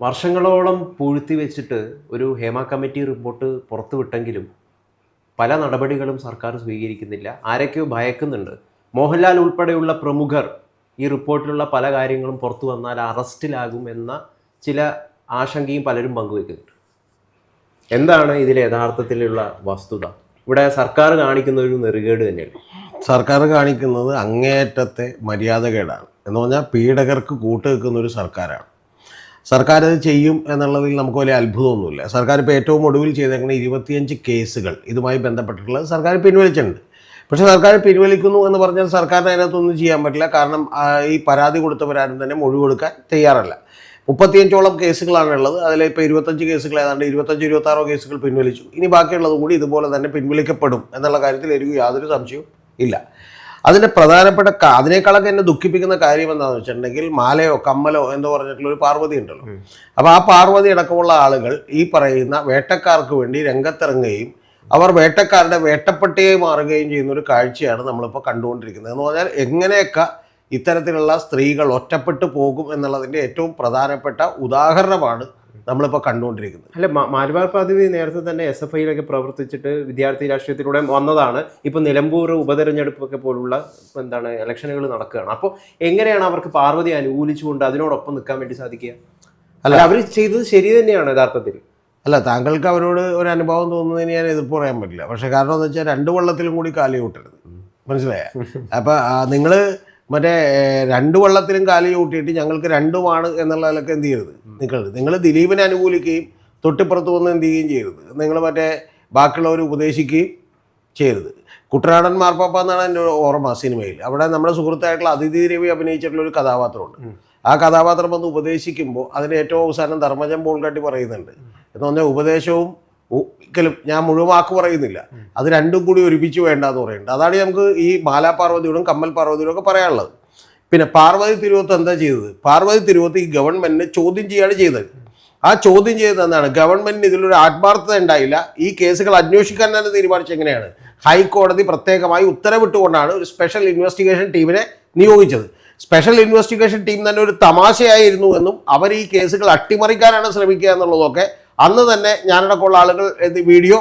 വർഷങ്ങളോളം പൂഴ്ത്തി വെച്ചിട്ട് ഒരു ഹേമ കമ്മിറ്റി റിപ്പോർട്ട് പുറത്തുവിട്ടെങ്കിലും പല നടപടികളും സർക്കാർ സ്വീകരിക്കുന്നില്ല. ആരൊക്കെയോ ഭയക്കുന്നുണ്ട്. മോഹൻലാൽ ഉൾപ്പെടെയുള്ള പ്രമുഖർ ഈ റിപ്പോർട്ടിലുള്ള പല കാര്യങ്ങളും പുറത്തു വന്നാൽ അറസ്റ്റിലാകും എന്ന ചില ആശങ്കയും പലരും പങ്കുവെക്കുന്നുണ്ട്. എന്താണ് ഇതിൽ യഥാർത്ഥത്തിലുള്ള വസ്തുത? ഇവിടെ സർക്കാർ കാണിക്കുന്ന ഒരു നെറുകേട് തന്നെയാണ്. സർക്കാർ കാണിക്കുന്നത് അങ്ങേയറ്റത്തെ മര്യാദകേടാണ്. എന്ന് പറഞ്ഞാൽ പീഡകർക്ക് കൂട്ടുവെക്കുന്ന ഒരു സർക്കാരാണ്. സർക്കാർ ഇത് ചെയ്യും എന്നുള്ളതിൽ നമുക്ക് വലിയ അത്ഭുതമൊന്നുമില്ല. സർക്കാർ ഇപ്പോൾ ഏറ്റവും ഒടുവിൽ ചെയ്തേക്കുന്ന 25 കേസുകൾ ഇതുമായി ബന്ധപ്പെട്ടിട്ടുള്ളത് സർക്കാർ പിൻവലിച്ചിട്ടുണ്ട്. പക്ഷേ സർക്കാർ പിൻവലിക്കുന്നു എന്ന് പറഞ്ഞാൽ സർക്കാരിന് അതിനകത്തൊന്നും ചെയ്യാൻ പറ്റില്ല. കാരണം ഈ പരാതി കൊടുത്തവരാരും തന്നെ മൊഴി കൊടുക്കാൻ തയ്യാറല്ല. 35ഓളം കേസുകളാണുള്ളത്. അതിലിപ്പോൾ 25 കേസുകൾ ഏതാണ്ട് 25-26 കേസുകൾ പിൻവലിച്ചു. ഇനി ബാക്കിയുള്ളത് കൂടി ഇതുപോലെ തന്നെ പിൻവലിക്കപ്പെടും എന്നുള്ള കാര്യത്തിൽ എനിക്ക് യാതൊരു സംശയവും ഇല്ല. അതിൻ്റെ പ്രധാനപ്പെട്ട അതിനേക്കാളൊക്കെ എന്നെ ദുഃഖിപ്പിക്കുന്ന കാര്യം എന്താണെന്ന് വെച്ചിട്ടുണ്ടെങ്കിൽ മാലയോ കമ്മലോ എന്ന് പറഞ്ഞിട്ടുള്ള ഒരു പാർവതി ഉണ്ടല്ലോ. അപ്പോൾ ആ പാർവതി അടക്കമുള്ള ആളുകൾ ഈ പറയുന്ന വേട്ടക്കാർക്ക് വേണ്ടി രംഗത്തിറങ്ങുകയും അവർ വേട്ടക്കാരുടെ വേട്ടപ്പട്ടിയായി മാറുകയും ചെയ്യുന്ന ഒരു കാഴ്ചയാണ് നമ്മളിപ്പോൾ കണ്ടുകൊണ്ടിരിക്കുന്നത്. എന്ന് പറഞ്ഞാൽ എങ്ങനെയൊക്കെ ഇത്തരത്തിലുള്ള സ്ത്രീകൾ ഒറ്റപ്പെട്ടു പോകും എന്നുള്ളതിൻ്റെ ഏറ്റവും പ്രധാനപ്പെട്ട ഉദാഹരണമാണ് നമ്മളിപ്പോൾ കണ്ടുകൊണ്ടിരിക്കുന്നത്. അല്ല, മാൽവാർ പദ്ധതി നേരത്തെ തന്നെ SFIയിലൊക്കെ പ്രവർത്തിച്ചിട്ട് വിദ്യാർത്ഥി രാഷ്ട്രീയത്തിലൂടെ വന്നതാണ്. ഇപ്പം നിലമ്പൂർ ഉപതെരഞ്ഞെടുപ്പൊക്കെ പോലുള്ള ഇലക്ഷനുകൾ നടക്കുകയാണ്. അപ്പോൾ എങ്ങനെയാണ് അവർക്ക് പാർവതി അനുകൂലിച്ചുകൊണ്ട് അതിനോടൊപ്പം നിൽക്കാൻ വേണ്ടി സാധിക്കുക? അല്ല, അവർ ചെയ്തത് ശരി തന്നെയാണ് യഥാർത്ഥത്തിൽ. അല്ല, താങ്കൾക്ക് അവരോട് ഒരു അനുഭവം തോന്നുന്നതിന് ഞാൻ എതിർപ്പ് പറയാൻ പറ്റില്ല. പക്ഷേ കാരണം എന്ന് വെച്ചാൽ 2 വള്ളത്തിലും കൂടി കാലി കൂട്ടരുത്, മനസ്സിലായ? അപ്പം നിങ്ങൾ മറ്റേ 2 വള്ളത്തിലും കാലി കൂട്ടിയിട്ട് ഞങ്ങൾക്ക് 2ഉമാണ് എന്നുള്ളതിലൊക്കെ എന്ത് ചെയ്യരുത്, നിൽക്കരുത്. നിങ്ങൾ ദിലീപിനെ അനുകൂലിക്കുകയും തൊട്ടിപ്പുറത്ത് വന്ന് എന്ത് ചെയ്യുകയും ചെയ്യരുത്. നിങ്ങൾ മറ്റേ ബാക്കിയുള്ളവർ ഉപദേശിക്കുകയും ചെയ്യരുത്. കുട്ടനാടൻ മാർപ്പാപ്പ എന്നാണ് എൻ്റെ ഓർമ്മ സിനിമയിൽ. അവിടെ നമ്മുടെ സുഹൃത്തായിട്ടുള്ള അതിഥി രവി അഭിനയിച്ചിട്ടുള്ള ഒരു കഥാപാത്രമുണ്ട്. ആ കഥാപാത്രം വന്ന് ഉപദേശിക്കുമ്പോൾ അതിന് ഏറ്റവും അവസാനം ധർമ്മജൻ പോൾക്കാട്ടി പറയുന്നുണ്ട് എന്ന് പറഞ്ഞാൽ ഉപദേശവും ഒരിക്കലും ഞാൻ മുഴുവൻ വാക്ക് പറയുന്നില്ല, അത് 2ഉം കൂടി ഒരുമിച്ച് വേണ്ടെന്ന് പറയുന്നുണ്ട്. അതാണ് നമുക്ക് ഈ മാലാ പാർവതിയോടും കമ്മൽ പാർവതിയോടും ഒക്കെ പറയാനുള്ളത്. പിന്നെ പാർവതി തിരുവോത്ത് എന്താ ചെയ്തത്? പാർവതി തിരുവോത്ത് ഈ ഗവൺമെന്റിനെ ചോദ്യം ചെയ്യാണ് ചെയ്തത്. ആ ചോദ്യം ചെയ്തത് എന്താണ്? ഗവൺമെന്റിന് ഇതിലൊരു ആത്മാർത്ഥത ഉണ്ടായില്ല. ഈ കേസുകൾ അന്വേഷിക്കാൻ തന്നെ തീരുമാനിച്ചത് എങ്ങനെയാണ്? ഹൈക്കോടതി പ്രത്യേകമായി ഉത്തരവിട്ടുകൊണ്ടാണ് ഒരു സ്പെഷ്യൽ ഇൻവെസ്റ്റിഗേഷൻ ടീമിനെ നിയോഗിച്ചത്. സ്പെഷ്യൽ ഇൻവെസ്റ്റിഗേഷൻ ടീം തന്നെ ഒരു തമാശയായിരുന്നു എന്നും അവർ ഈ കേസുകൾ അട്ടിമറിക്കാനാണ് ശ്രമിക്കുക എന്നുള്ളതൊക്കെ അന്ന് തന്നെ ഞാനടക്കമുള്ള ആളുകൾ വീഡിയോ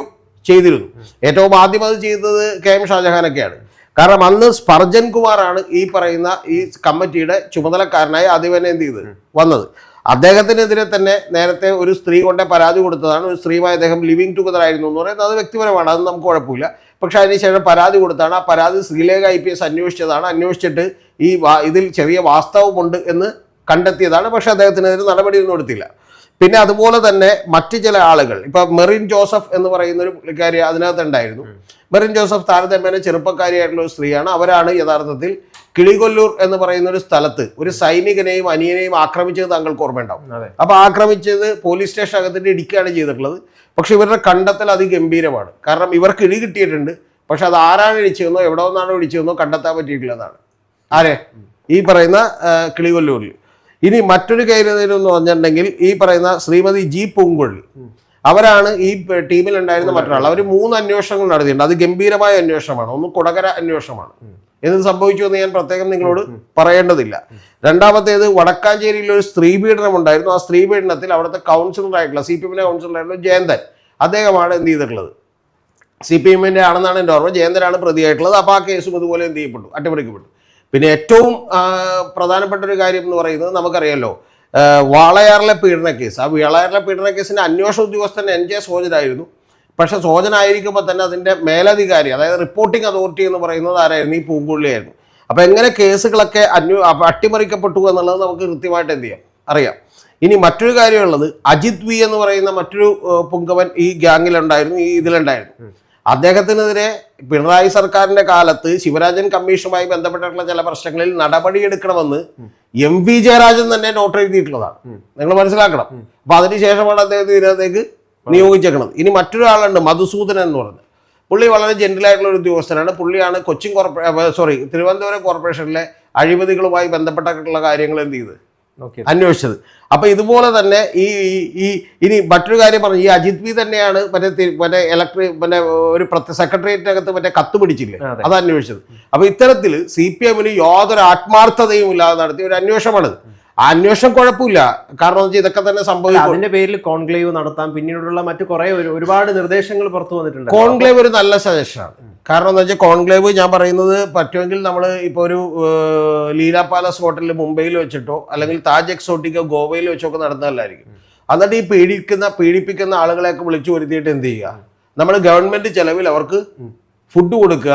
ചെയ്തിരുന്നു. ഏറ്റവും ആദ്യം അത് ചെയ്തത് KM ഷാജഹാനൊക്കെയാണ്. കാരണം അന്ന് സ്പർജൻ കുമാറാണ് ഈ പറയുന്ന ഈ കമ്മിറ്റിയുടെ ചുമതലക്കാരനായി ആദ്യം തന്നെ എന്ത് ചെയ്ത് വന്നത്. അദ്ദേഹത്തിനെതിരെ തന്നെ നേരത്തെ ഒരു സ്ത്രീ കൊണ്ടേ പരാതി കൊടുത്തതാണ്. ഒരു സ്ത്രീയുമായി അദ്ദേഹം ലിവിങ് ടുഗദർ ആയിരുന്നു എന്ന് പറയുന്നത് അത് വ്യക്തിപരമാണ്, അത് നമുക്ക് കുഴപ്പമില്ല. പക്ഷെ അതിനുശേഷം പരാതി കൊടുത്താണ്. ആ പരാതി ശ്രീലേഖ IPS അന്വേഷിച്ചതാണ്. അന്വേഷിച്ചിട്ട് ഇതിൽ ചെറിയ വാസ്തവമുണ്ട് എന്ന് കണ്ടെത്തിയതാണ്. പക്ഷെ അദ്ദേഹത്തിനെതിരെ നടപടിയൊന്നും എടുത്തില്ല. പിന്നെ അതുപോലെ തന്നെ മറ്റു ചില ആളുകൾ, ഇപ്പം മെറിൻ ജോസഫ് എന്ന് പറയുന്ന ഒരു പുള്ളിക്കാരി അതിനകത്തുണ്ടായിരുന്നു. മെറിൻ ജോസഫ് താരതമ്യേന ചെറുപ്പക്കാരിയായിട്ടുള്ള ഒരു സ്ത്രീയാണ്. അവരാണ് യഥാർത്ഥത്തിൽ കിളികൊല്ലൂർ എന്ന് പറയുന്ന ഒരു സ്ഥലത്ത് ഒരു സൈനികനെയും അനിയനെയും ആക്രമിച്ചത് താങ്കൾക്ക് ഓർമ്മയുണ്ടാവും. അപ്പോൾ ആക്രമിച്ചത് പോലീസ് സ്റ്റേഷൻ അകത്തിട്ട് ഇടിക്കുകയാണ് ചെയ്തിട്ടുള്ളത്. പക്ഷെ ഇവരുടെ കണ്ടെത്തൽ അതിഗംഭീരമാണ്. കാരണം ഇവർക്ക് ഇടി കിട്ടിയിട്ടുണ്ട്. പക്ഷെ അത് ആരാണ് ഇടിച്ചതെന്നോ എവിടെ നിന്നാണോ ഇടിച്ചതെന്നോ കണ്ടെത്താൻ പറ്റിയിട്ടുള്ളതാണ്. ആരെ? ഈ പറയുന്ന കിളികൊല്ലൂരിൽ. ഇനി മറ്റൊരു കാര്യം എന്ന് പറഞ്ഞിട്ടുണ്ടെങ്കിൽ ഈ പറയുന്ന ശ്രീമതി G പൂങ്കൊഴി, അവരാണ് ഈ ടീമിലുണ്ടായിരുന്ന മറ്റൊരാൾ. അവർ 3 അന്വേഷണങ്ങൾ നടത്തിയിട്ടുണ്ട്. അത് ഗംഭീരമായ അന്വേഷണമാണ്. ഒന്ന് കൊടകര അന്വേഷണമാണ്. എന്ത് സംഭവിച്ചു എന്ന് ഞാൻ പ്രത്യേകം നിങ്ങളോട് പറയേണ്ടതില്ല. രണ്ടാമത്തേത് വടക്കാഞ്ചേരിയിൽ ഒരു സ്ത്രീ പീഡനം ഉണ്ടായിരുന്നു. ആ സ്ത്രീ പീഡനത്തിൽ അവിടുത്തെ കൗൺസിലറായിട്ടുള്ള CPM-ന്റെ കൗൺസിലറായിട്ടുള്ള ജയന്തൻ, അദ്ദേഹമാണ് എന്ത് ചെയ്തിട്ടുള്ളത്, CPM-ന്റെ ആണെന്നാണ് എൻ്റെ ഓർമ്മ. ജയന്തനാണ് പ്രതിയായിട്ടുള്ളത്. അപ്പോൾ ആ കേസും ഇതുപോലെ എന്ത് ചെയ്യപ്പെട്ടു, അട്ടിമറിക്കപ്പെട്ടു. പിന്നെ ഏറ്റവും പ്രധാനപ്പെട്ട ഒരു കാര്യം എന്ന് പറയുന്നത് നമുക്കറിയാമല്ലോ, വാളയാറിലെ പീഡന കേസ്. ആ വാളയാറിലെ പീഡന കേസിൻ്റെ അന്വേഷണ ഉദ്യോഗസ്ഥൻ NJ സോജനായിരുന്നു. പക്ഷെ സോജനായിരിക്കുമ്പോൾ തന്നെ അതിൻ്റെ മേലധികാരി, അതായത് റിപ്പോർട്ടിംഗ് അതോറിറ്റി എന്ന് പറയുന്നത് ആരായിരുന്നു? ഈ പൂങ്കൊള്ളിയായിരുന്നു. അപ്പോൾ എങ്ങനെ കേസുകളൊക്കെ അട്ടിമറിക്കപ്പെട്ടു എന്നുള്ളത് നമുക്ക് കൃത്യമായിട്ട് എന്ത് ചെയ്യാം, അറിയാം. ഇനി മറ്റൊരു കാര്യമുള്ളത്, അജിത് V എന്ന് പറയുന്ന മറ്റൊരു പുങ്കവൻ ഈ ഗ്യാങ്ങിലുണ്ടായിരുന്നു, ഈ ഇതിലുണ്ടായിരുന്നു. അദ്ദേഹത്തിനെതിരെ പിണറായി സർക്കാരിന്റെ കാലത്ത് ശിവരാജൻ കമ്മീഷനുമായി ബന്ധപ്പെട്ടിട്ടുള്ള ചില പ്രശ്നങ്ങളിൽ നടപടിയെടുക്കണമെന്ന് MV ജയരാജൻ തന്നെ നോട്ട് എഴുതിയിട്ടുള്ളതാണ്. നിങ്ങൾ മനസ്സിലാക്കണം. അപ്പൊ അതിനുശേഷമാണ് അദ്ദേഹത്തിന് ഇതിനകത്തേക്ക് നിയോഗിച്ചേക്കുന്നത്. ഇനി മറ്റൊരാളുണ്ട്, മധുസൂദനൻ എന്ന് പറയുന്നത്. പുള്ളി വളരെ ജെന്റിലായിട്ടുള്ള ഒരു ഉദ്യോഗസ്ഥനാണ്. പുള്ളിയാണ് തിരുവനന്തപുരം കോർപ്പറേഷനിലെ അഴിമതികളുമായി ബന്ധപ്പെട്ടിട്ടുള്ള കാര്യങ്ങൾ എന്ത് ചെയ്ത് അന്വേഷിച്ചത്. അപ്പൊ ഇതുപോലെ തന്നെ ഇനി മറ്റൊരു കാര്യം പറഞ്ഞു, ഈ അജിത് V തന്നെയാണ് മറ്റേ ഒരു സെക്രട്ടേറിയറ്റിനകത്ത് മറ്റേ കത്ത് പിടിച്ചില്ലേ, അത് അന്വേഷിച്ചത്. അപ്പൊ ഇത്തരത്തിൽ CPM-ന് യാതൊരു ആത്മാർത്ഥതയും ഇല്ലാതെ നടത്തിയ ഒരു അന്വേഷണമാണ്. ആ അന്വേഷണം കുഴപ്പമില്ല. കാരണം എന്ന് വെച്ചാൽ ഇതൊക്കെ തന്നെ സംഭവിക്കും. അതിന്റെ പേരിൽ കോൺക്ലേവ് നടത്താം, പിന്നീടുള്ള മറ്റു കുറെ ഒരുപാട് നിർദ്ദേശങ്ങൾ പുറത്തു വന്നിട്ടുണ്ട്. കോൺക്ലേവ് ഒരു നല്ല സജഷനാണ്. കാരണം എന്താ വെച്ചാൽ കോൺക്ലേവ് ഞാൻ പറയുന്നത് പറ്റുമെങ്കിൽ നമ്മൾ ഇപ്പോൾ ഒരു ലീല പാലസ് ഹോട്ടലിൽ മുംബൈയിൽ വെച്ചിട്ടോ അല്ലെങ്കിൽ താജ് എക്സോട്ടിക്കോ ഗോവയിൽ വെച്ചോ ഒക്കെ നടന്നതല്ലായിരിക്കും. എന്നിട്ട് ഈ പീഡിപ്പിക്കുന്ന ആളുകളെയൊക്കെ വിളിച്ചു വരുത്തിയിട്ട് എന്ത് ചെയ്യുക, നമ്മൾ ഗവൺമെന്റ് ചെലവിൽ അവർക്ക് ഫുഡ് കൊടുക്കുക,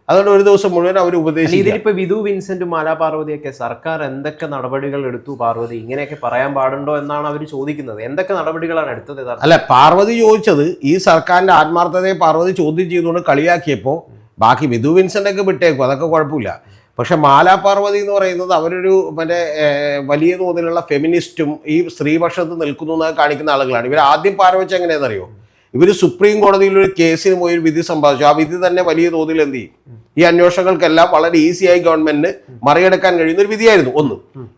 അതുകൊണ്ട് ഒരു ദിവസം മുഴുവൻ അവർ ഉപദേശിക്കും. ഇതിലിപ്പോ വിധു വിൻസെന്റും മാലാ പാർവതിയൊക്കെ സർക്കാർ എന്തൊക്കെ നടപടികൾ എടുത്തു പാർവതി, ഇങ്ങനെയൊക്കെ പറയാൻ പാടുണ്ടോ എന്നാണ് അവർ ചോദിക്കുന്നത്. എന്തൊക്കെ നടപടികളാണ് എടുത്തത്? അല്ല, പാർവതി ചോദിച്ചത് ഈ സർക്കാരിന്റെ ആത്മാർത്ഥതയെ പാർവതി ചോദ്യം ചെയ്തുകൊണ്ട് കളിയാക്കിയപ്പോൾ ബാക്കി വിധു വിൻസെന്റ് ഒക്കെ വിട്ടേക്കും, അതൊക്കെ കുഴപ്പമില്ല. പക്ഷെ മാലാ പാർവതി എന്ന് പറയുന്നത് അവരൊരു മറ്റേ വലിയ തോതിലുള്ള ഫെമിനിസ്റ്റും ഈ സ്ത്രീപക്ഷത്ത് നിൽക്കുന്നു എന്നൊക്കെ കാണിക്കുന്ന ആളുകളാണ്. ഇവർ ആദ്യം പാർവച്ച എങ്ങനെയാണെന്നറിയോ, ഇവർ സുപ്രീം കോടതിയിൽ ഒരു കേസിന് പോയി ഒരു വിധി സമ്പാദിച്ചു. ആ വിധി തന്നെ വലിയ തോതിൽ എന്ത് ചെയ്യും, ഈ അന്വേഷണങ്ങൾക്കെല്ലാം വളരെ ഈസിയായി ഗവൺമെന്റിന് മറികടക്കാൻ കഴിയുന്ന ഒരു വിധിയായിരുന്നു. ഒന്ന്,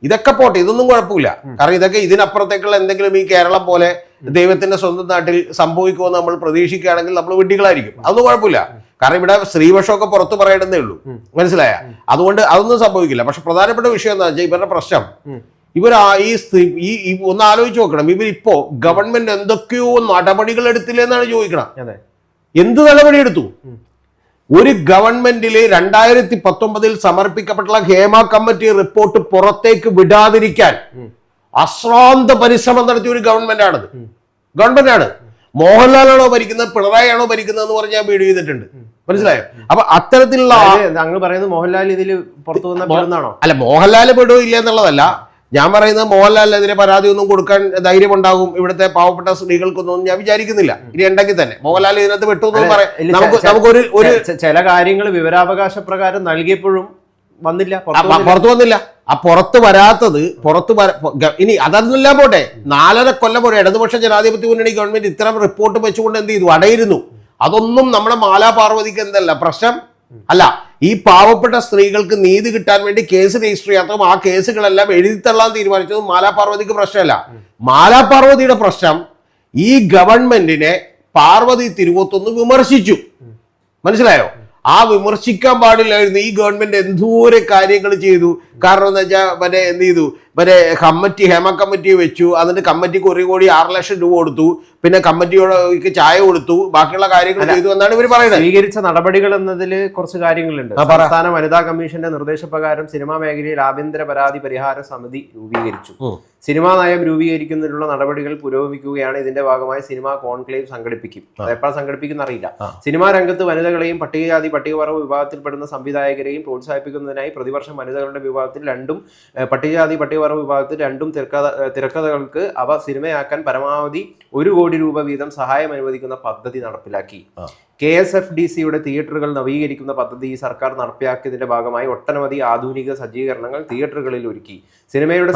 ഇതൊക്കെ പോട്ടെ, ഇതൊന്നും കുഴപ്പമില്ല. കാരണം ഇതൊക്കെ ഇതിനപ്പുറത്തേക്കുള്ള എന്തെങ്കിലും ഈ കേരളം പോലെ ദൈവത്തിന്റെ സ്വന്തം നാട്ടിൽ സംഭവിക്കുമെന്ന് നമ്മൾ പ്രതീക്ഷിക്കുകയാണെങ്കിൽ നമ്മൾ വിഡ്ഢികളായിരിക്കും. അതൊന്നും കുഴപ്പമില്ല. കാരണം ഇവിടെ സ്ത്രീപക്ഷമൊക്കെ പുറത്ത് പറയേണ്ടതേ ഉള്ളൂ, മനസ്സിലായ? അതുകൊണ്ട് അതൊന്നും സംഭവിക്കില്ല. പക്ഷെ പ്രധാനപ്പെട്ട വിഷയം എന്താ വെച്ചാൽ ഇവരുടെ പ്രശ്നം, ഇവർ ഈ ഒന്ന് ആലോചിച്ച് നോക്കണം, ഇവരിപ്പോ ഗവൺമെന്റ് എന്തൊക്കെയോ നടപടികൾ എടുത്തില്ല എന്നാണ് ചോദിക്കണം. എന്ത് നടപടി എടുത്തു? ഒരു ഗവൺമെന്റില് 2019 സമർപ്പിക്കപ്പെട്ടുള്ള ഹേമ കമ്മിറ്റി റിപ്പോർട്ട് പുറത്തേക്ക് വിടാതിരിക്കാൻ അശ്രാന്ത പരിശ്രമം നടത്തിയ ഒരു ഗവൺമെന്റാണ്. മോഹൻലാലാണോ ഭരിക്കുന്നത്, പിണറായി ആണോ ഭരിക്കുന്നത് എന്ന് പറഞ്ഞാൽ വീഡിയോ ചെയ്തിട്ടുണ്ട്, മനസ്സിലായോ? അപ്പൊ അത്തരത്തിലുള്ള താങ്കൾ പറയുന്നത് മോഹൻലാൽ ഇതിൽ പുറത്തു വന്നാണോ? അല്ല, മോഹൻലാൽ പെടുവോ ഇല്ല എന്നുള്ളതല്ല ഞാൻ പറയുന്നത്. മോഹൻലാലിനെതിരെ പരാതി ഒന്നും കൊടുക്കാൻ ധൈര്യമുണ്ടാകും ഇവിടുത്തെ പാവപ്പെട്ട സ്ത്രീകൾക്കൊന്നും ഞാൻ വിചാരിക്കുന്നില്ല. ഇനി ഉണ്ടെങ്കിൽ തന്നെ മോഹൻലാൽ ഇതിനകത്ത് വിട്ടൊന്നും പറയാം. നമുക്കൊരു ചില കാര്യങ്ങൾ വിവരാവകാശ പ്രകാരം നൽകിയപ്പോഴും പുറത്തു വന്നില്ല. ആ പുറത്ത് വരാത്തത് ഇനി അതെല്ലാം പോട്ടെ, 4.5 കൊല്ലം പോട്ടെ, ഇടതുപക്ഷ ജനാധിപത്യ മുന്നണി ഗവൺമെന്റ് ഇത്തരം റിപ്പോർട്ട് വെച്ചുകൊണ്ട് എന്ത് ചെയ്തു, അടയിരുന്നു. അതൊന്നും നമ്മുടെ മാലാ പാർവതിക്ക് എന്തല്ല പ്രശ്നം അല്ല. ഈ പാവപ്പെട്ട സ്ത്രീകൾക്ക് നീതി കിട്ടാൻ വേണ്ടി കേസ് രജിസ്റ്റർ ചെയ്യാത്തതും ആ കേസുകളെല്ലാം എഴുതിത്തള്ളാൻ തീരുമാനിച്ചതും മാലാ പാർവതിക്ക് പ്രശ്നമല്ല. മാലാ പാർവതിയുടെ പ്രശ്നം ഈ ഗവൺമെന്റിനെ പാർവതി തിരുവോത്തൊന്ന് വിമർശിച്ചു, മനസ്സിലായോ? ആ വിമർശിക്കാൻ പാടില്ലായിരുന്നു. ഈ ഗവൺമെന്റ് എന്തോരം കാര്യങ്ങൾ ചെയ്തു. കാരണം എന്താ വെച്ചാൽ എന്ത് ചെയ്തു, ഹേമ കമ്മിറ്റി വെച്ചു, എന്നിട്ട് കമ്മിറ്റിക്ക് 1 കോടി 6 ലക്ഷം രൂപ കൊടുത്തു, പിന്നെ കമ്മിറ്റിയോട് ചായ കൊടുത്തു, ബാക്കിയുള്ള കാര്യങ്ങൾ ചെയ്തു എന്നാണ് ഇവർ പറയുന്നത്. സ്വീകരിച്ച നടപടികൾ എന്നതിൽ കുറച്ച് കാര്യങ്ങളുണ്ട്. സംസ്ഥാന വനിതാ കമ്മീഷന്റെ നിർദ്ദേശപ്രകാരം സിനിമാ മേഖലയിൽ ആഭ്യന്തര പരാതി പരിഹാര സമിതി രൂപീകരിച്ചു. സിനിമാ നയം രൂപീകരിക്കുന്നതിനുള്ള നടപടികൾ പുരോഗമിക്കുകയാണ്. ഇതിന്റെ ഭാഗമായി സിനിമാ കോൺക്ലേവ് സംഘടിപ്പിക്കും. അതെപ്പോഴാണ് സംഘടിപ്പിക്കുന്ന അറിയില്ല. സിനിമാ രംഗത്ത് വനിതകളെയും പട്ടികജാതി പട്ടികവർഗ വിഭാഗത്തിൽപ്പെടുന്ന സംവിധായകരെയും പ്രോത്സാഹിപ്പിക്കുന്നതിനായി പ്രതിവർഷം വനിതകളുടെ വിഭാഗത്തിൽ 2 പട്ടികജാതി പട്ടികവർഗ വിഭാഗത്തിൽ 2 തിരക്കഥകൾക്ക് അവ സിനിമയാക്കാൻ പരമാവധി 1 കോടി രൂപ വീതം സഹായം അനുവദിക്കുന്ന പദ്ധതി നടപ്പിലാക്കി. KSFDCയുടെ തിയേറ്ററുകൾ നവീകരിക്കുന്ന പദ്ധതി ഈ സർക്കാർ നടപ്പിലാക്കിയതിന്റെ ഭാഗമായി ഒട്ടനവധി ആധുനിക സജ്ജീകരണങ്ങൾ തിയേറ്ററുകളിൽ ഒരുക്കി. സിനിമയുടെ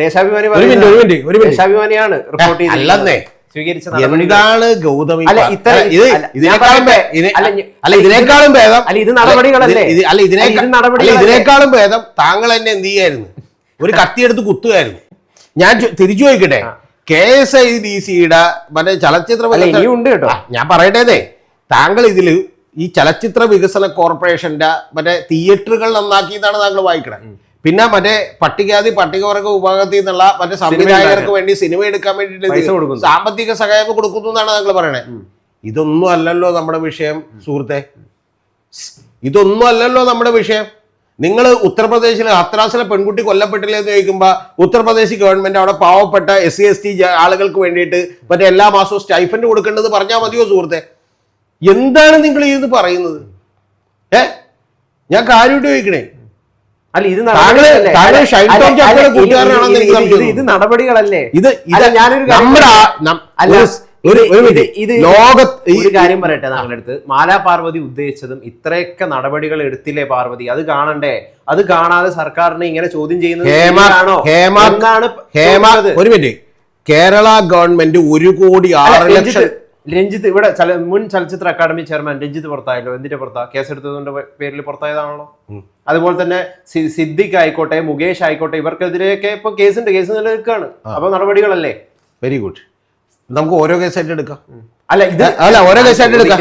ദേശാഭിമാനിയാണ് റിപ്പോർട്ട് ചെയ്തത്. സ്വീകരിച്ച എന്താണ് ഗൗതമി ഇതിനേക്കാളും ഭേദം താങ്കൾ എന്നെ എന്ത് ചെയ്യായിരുന്നു, ഒരു കത്തിയെടുത്ത് കുത്തുകയായിരുന്നു. ഞാൻ തിരിച്ചു ചോദിക്കട്ടെ, KSIDCയുടെ മറ്റേ ചലച്ചിത്ര ഞാൻ പറയട്ടേതേ, താങ്കൾ ഇതില് ഈ ചലച്ചിത്ര വികസന കോർപ്പറേഷന്റെ തിയേറ്ററുകൾ നന്നാക്കിയതാണ് താങ്കൾ വായിക്കണേ. പിന്നെ പട്ടികജാതി പട്ടികവർഗ വിഭാഗത്തിൽ നിന്നുള്ള സംവിധായകർക്ക് വേണ്ടി സിനിമ എടുക്കാൻ വേണ്ടിയിട്ട് സാമ്പത്തിക സഹായം കൊടുക്കുന്നു എന്നാണ് താങ്കൾ പറയണേ. ഇതൊന്നും അല്ലല്ലോ നമ്മുടെ വിഷയം സുഹൃത്തെ, ഇതൊന്നും അല്ലല്ലോ നമ്മുടെ വിഷയം. നിങ്ങൾ ഉത്തർപ്രദേശിലെ ഹത്രാസിലെ പെൺകുട്ടി കൊല്ലപ്പെട്ടില്ലേ എന്ന് ചോദിക്കുമ്പോൾ ഉത്തർപ്രദേശ് ഗവൺമെന്റ് അവിടെ പാവപ്പെട്ട SC/ST ആളുകൾക്ക് വേണ്ടിയിട്ട് എല്ലാ മാസവും സ്റ്റൈഫൻഡ് കൊടുക്കേണ്ടത് പറഞ്ഞാൽ മതിയോ സുഹൃത്തെ? എന്താണ് നിങ്ങൾ ഇത് പറയുന്നത്? ഞാൻ കാര്യമായിട്ട് ചോദിക്കണേ. ഇത് നടപടികളല്ലേ? ഒരു കാര്യം പറയട്ടെ, താങ്കളുടെ അടുത്ത് മാലാ പാർവതി ഉദ്ദേശിച്ചതും ഇത്രയൊക്കെ നടപടികൾ എടുത്തില്ലേ പാർവതി, അത് കാണണ്ടേ? അത് കാണാതെ സർക്കാരിനെ ഇങ്ങനെ ചോദ്യം ചെയ്യുന്നത് ഒരു മിനിറ്റ്. കേരള ഗവൺമെന്റ് 1 കോടി 6 ലക്ഷം. രഞ്ജിത്ത് ഇവിടെ മുൻ ചലച്ചിത്ര അക്കാദമി ചെയർമാൻ രഞ്ജിത്ത് പുറത്തായല്ലോ. എന്തിന്റെ പുറത്താ? കേസെടുത്തതിന്റെ പേരിൽ പുറത്തായതാണല്ലോ. അതുപോലെ തന്നെ സിദ്ദിഖ് ആയിക്കോട്ടെ, മുകേഷ് ആയിക്കോട്ടെ, ഇവർക്കെതിരെയൊക്കെ ഇപ്പൊ കേസുണ്ട്, കേസ് നിലനിൽക്കുകയാണ്. അപ്പൊ നടപടികളല്ലേ? Very good. നമുക്ക് ഓരോ കേസായിട്ട് എടുക്കാം. ഓരോ കേസായിട്ട് എടുക്കാം.